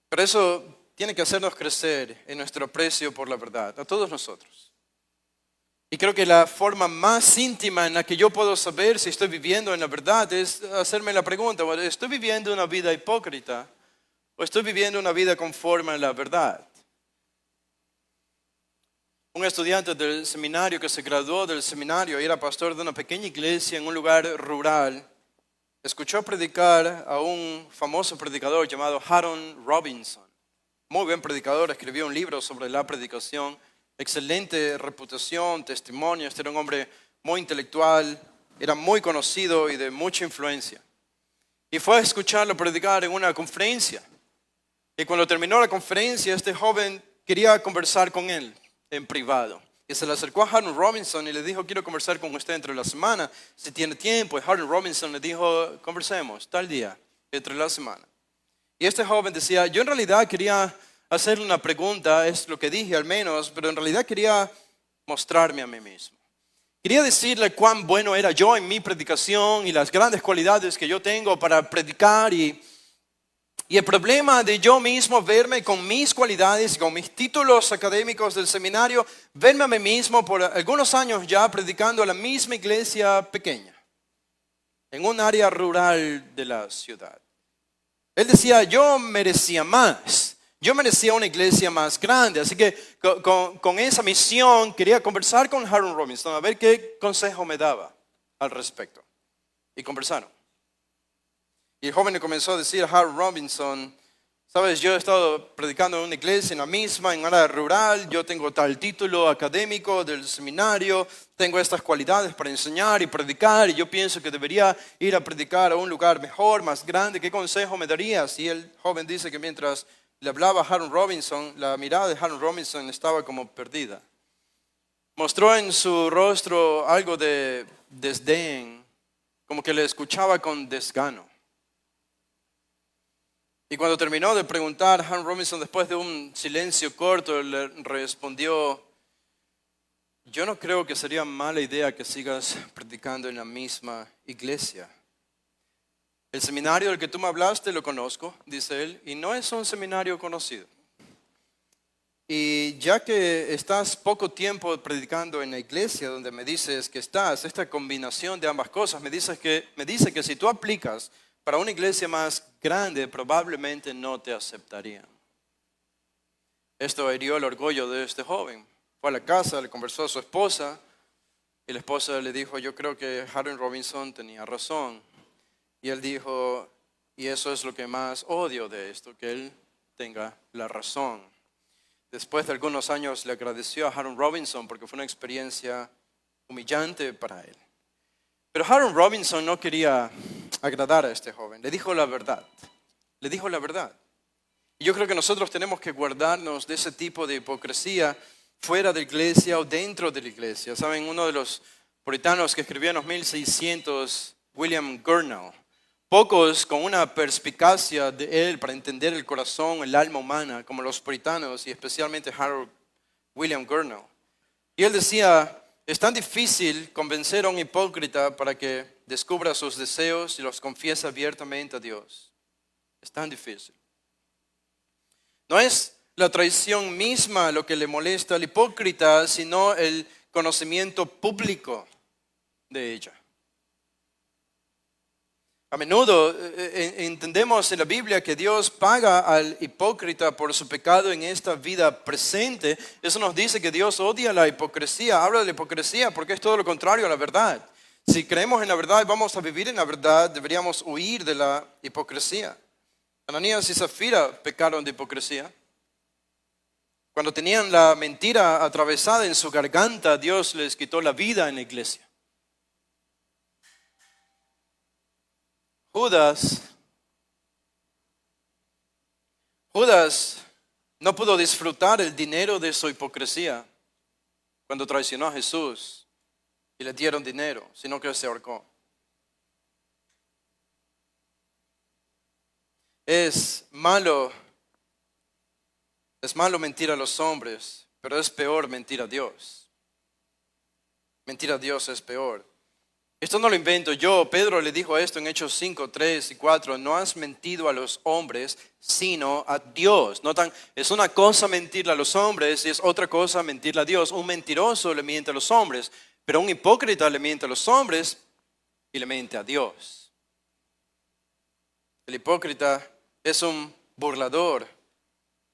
Pero eso tiene que hacernos crecer en nuestro aprecio por la verdad, a todos nosotros. Y creo que la forma más íntima en la que yo puedo saber si estoy viviendo en la verdad es hacerme la pregunta, ¿estoy viviendo una vida hipócrita o estoy viviendo una vida conforme a la verdad? Un estudiante del seminario que se graduó del seminario y era pastor de una pequeña iglesia en un lugar rural, escuchó predicar a un famoso predicador llamado Harold Robinson. Muy buen predicador, escribió un libro sobre la predicación. Excelente reputación, testimonio. Este era un hombre muy intelectual, era muy conocido y de mucha influencia. Y fue a escucharlo predicar en una conferencia. Y cuando terminó la conferencia, este joven quería conversar con él en privado. Y se le acercó a Harold Robinson y le dijo, quiero conversar con usted entre la semana, si tiene tiempo. Y Harold Robinson le dijo, conversemos tal día, entre la semana. Y este joven decía, yo en realidad quería hacerle una pregunta, es lo que dije al menos, pero en realidad quería mostrarme a mí mismo. Quería decirle cuán bueno era yo en mi predicación y las grandes cualidades que yo tengo para predicar y el problema de yo mismo verme con mis cualidades y con mis títulos académicos del seminario, verme a mí mismo por algunos años ya predicando a la misma iglesia pequeña, en un área rural de la ciudad. Él decía, yo merecía más. Yo merecía una iglesia más grande, así que con esa misión quería conversar con Harold Robinson a ver qué consejo me daba al respecto. Y conversaron. Y el joven le comenzó a decir a Harold Robinson, sabes, yo he estado predicando en una iglesia en la misma, en una área rural, yo tengo tal título académico del seminario, tengo estas cualidades para enseñar y predicar, y yo pienso que debería ir a predicar a un lugar mejor, más grande. ¿Qué consejo me darías? Y el joven dice que mientras le hablaba a Harold Robinson, la mirada de Harold Robinson estaba como perdida. Mostró en su rostro algo de desdén, como que le escuchaba con desgano. Y cuando terminó de preguntar, Harold Robinson, después de un silencio corto, le respondió, yo no creo que sería mala idea que sigas predicando en la misma iglesia. El seminario del que tú me hablaste lo conozco, dice él, y no es un seminario conocido. Y ya que estás poco tiempo predicando en la iglesia donde me dices que estás, esta combinación de ambas cosas me dice que si tú aplicas para una iglesia más grande, probablemente no te aceptarían. Esto hirió el orgullo de este joven. Fue a la casa, le conversó a su esposa y la esposa le dijo, yo creo que Harold Robinson tenía razón. Y él dijo, y eso es lo que más odio de esto, que él tenga la razón. Después de algunos años le agradeció a Harold Robinson porque fue una experiencia humillante para él. Pero Harold Robinson no quería agradar a este joven. Le dijo la verdad. Le dijo la verdad. Y yo creo que nosotros tenemos que guardarnos de ese tipo de hipocresía fuera de la iglesia o dentro de la iglesia. Saben, uno de los puritanos que escribió en los 1600, William Gurnall, pocos con una perspicacia de él para entender el corazón, el alma humana, como los puritanos y especialmente Harold William Gurnall. Y él decía, es tan difícil convencer a un hipócrita para que descubra sus deseos y los confiese abiertamente a Dios. Es tan difícil. No es la traición misma lo que le molesta al hipócrita, sino el conocimiento público de ella. A menudo entendemos en la Biblia que Dios paga al hipócrita por su pecado en esta vida presente. Eso nos dice que Dios odia la hipocresía. Habla de la hipocresía porque es todo lo contrario a la verdad. Si creemos en la verdad y vamos a vivir en la verdad, deberíamos huir de la hipocresía. Ananías y Zafira pecaron de hipocresía. Cuando tenían la mentira atravesada en su garganta, Dios les quitó la vida en la iglesia. Judas no pudo disfrutar el dinero de su hipocresía cuando traicionó a Jesús y le dieron dinero, sino que se ahorcó. Es malo mentir a los hombres, pero es peor mentir a Dios. Mentir a Dios es peor. Esto no lo invento yo. Pedro le dijo esto en Hechos 5, 3 y 4. No has mentido a los hombres, sino a Dios. Notan, es una cosa mentirle a los hombres y es otra cosa mentirle a Dios. Un mentiroso le miente a los hombres, pero un hipócrita le miente a los hombres y le miente a Dios. El hipócrita es un burlador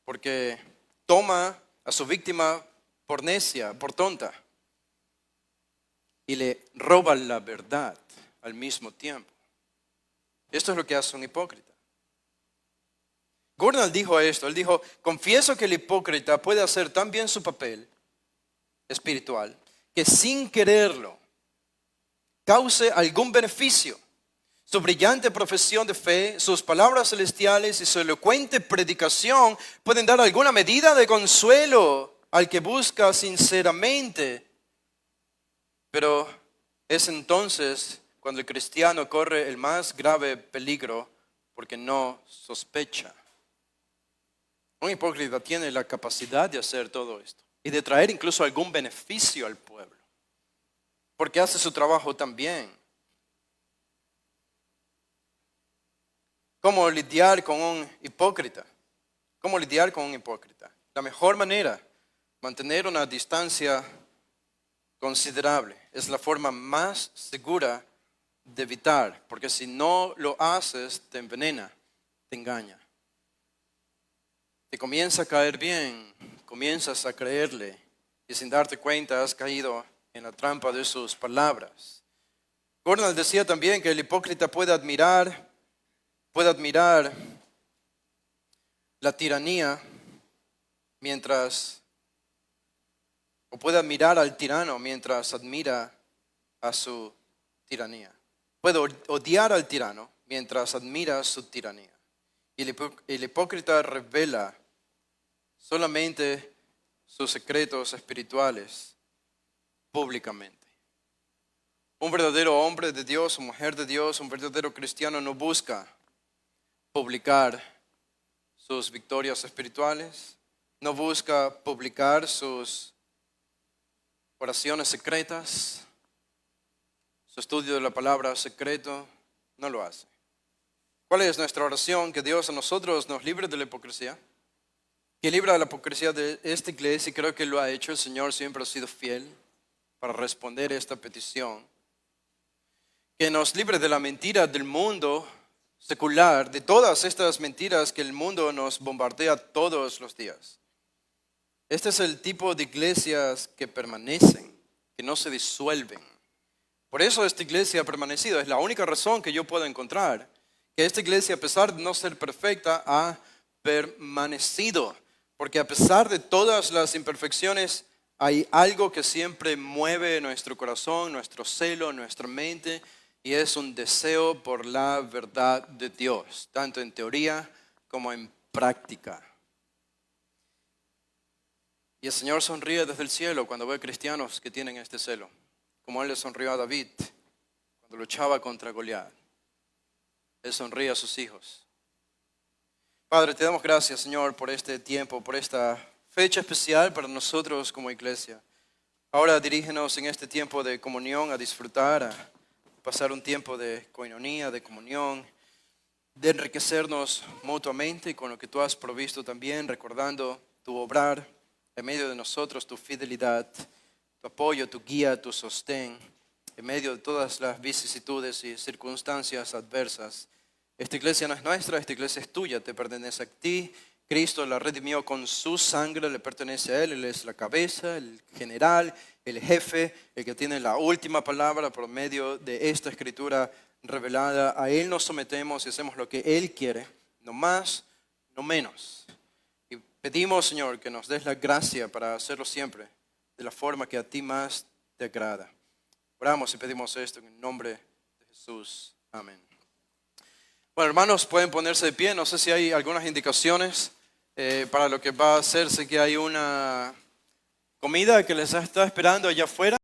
porque toma a su víctima por necia, por tonta. Y le roba la verdad al mismo tiempo. Esto es lo que hace un hipócrita. Gurnall dijo esto, él dijo, confieso que el hipócrita puede hacer tan bien su papel espiritual que sin quererlo cause algún beneficio. Su brillante profesión de fe, sus palabras celestiales y su elocuente predicación pueden dar alguna medida de consuelo al que busca sinceramente. Pero es entonces cuando el cristiano corre el más grave peligro porque no sospecha. Un hipócrita tiene la capacidad de hacer todo esto y de traer incluso algún beneficio al pueblo, porque hace su trabajo tan bien. ¿Cómo lidiar con un hipócrita? ¿Cómo lidiar con un hipócrita? La mejor manera, mantener una distancia considerable. Es la forma más segura de evitar, porque si no lo haces, te envenena, te engaña. Te comienza a caer bien, comienzas a creerle y sin darte cuenta has caído en la trampa de sus palabras. Gurnall decía también que el hipócrita puede admirar la tiranía o puede admirar al tirano mientras admira a su tiranía. Puede odiar al tirano mientras admira su tiranía. Y el hipócrita revela solamente sus secretos espirituales públicamente. Un verdadero hombre de Dios, o mujer de Dios, un verdadero cristiano no busca publicar sus victorias espirituales, no busca publicar sus oraciones secretas, su estudio de la palabra secreto, no lo hace. ¿Cuál es nuestra oración? Que Dios a nosotros nos libre de la hipocresía, que libra de la hipocresía de esta iglesia, y creo que lo ha hecho. El Señor siempre ha sido fiel para responder a esta petición. Que nos libre de la mentira del mundo secular, de todas estas mentiras que el mundo nos bombardea todos los días. Este es el tipo de iglesias que permanecen, que no se disuelven, Por eso esta iglesia ha permanecido. Es la única razón que yo puedo encontrar. Que esta iglesia, a pesar de no ser perfecta, ha permanecido. Porque a pesar de todas las imperfecciones, hay algo que siempre mueve nuestro corazón, nuestro celo, nuestra mente, y es un deseo por la verdad de Dios, tanto en teoría como en práctica. Y el Señor sonríe desde el cielo cuando ve cristianos que tienen este celo, como Él le sonrió a David cuando luchaba contra Goliat. Él sonríe a sus hijos. Padre, te damos gracias, Señor, por este tiempo, por esta fecha especial para nosotros como iglesia. Ahora dirígenos en este tiempo de comunión a disfrutar, a pasar un tiempo de coinonía, de comunión, de enriquecernos mutuamente y con lo que tú has provisto también, recordando tu obrar en medio de nosotros, tu fidelidad, tu apoyo, tu guía, tu sostén, en medio de todas las vicisitudes y circunstancias adversas. Esta iglesia no es nuestra, esta iglesia es tuya, te pertenece a ti. Cristo la redimió con su sangre, le pertenece a Él. Él es la cabeza, el general, el jefe, el que tiene la última palabra por medio de esta escritura revelada. A Él nos sometemos y hacemos lo que Él quiere, no más, no menos. Y pedimos, Señor, que nos des la gracia para hacerlo siempre de la forma que a ti más te agrada. Oramos y pedimos esto en el nombre de Jesús. Amén. Bueno, hermanos, pueden ponerse de pie. No sé si hay algunas indicaciones para lo que va a hacerse, que hay una comida que les está esperando allá afuera.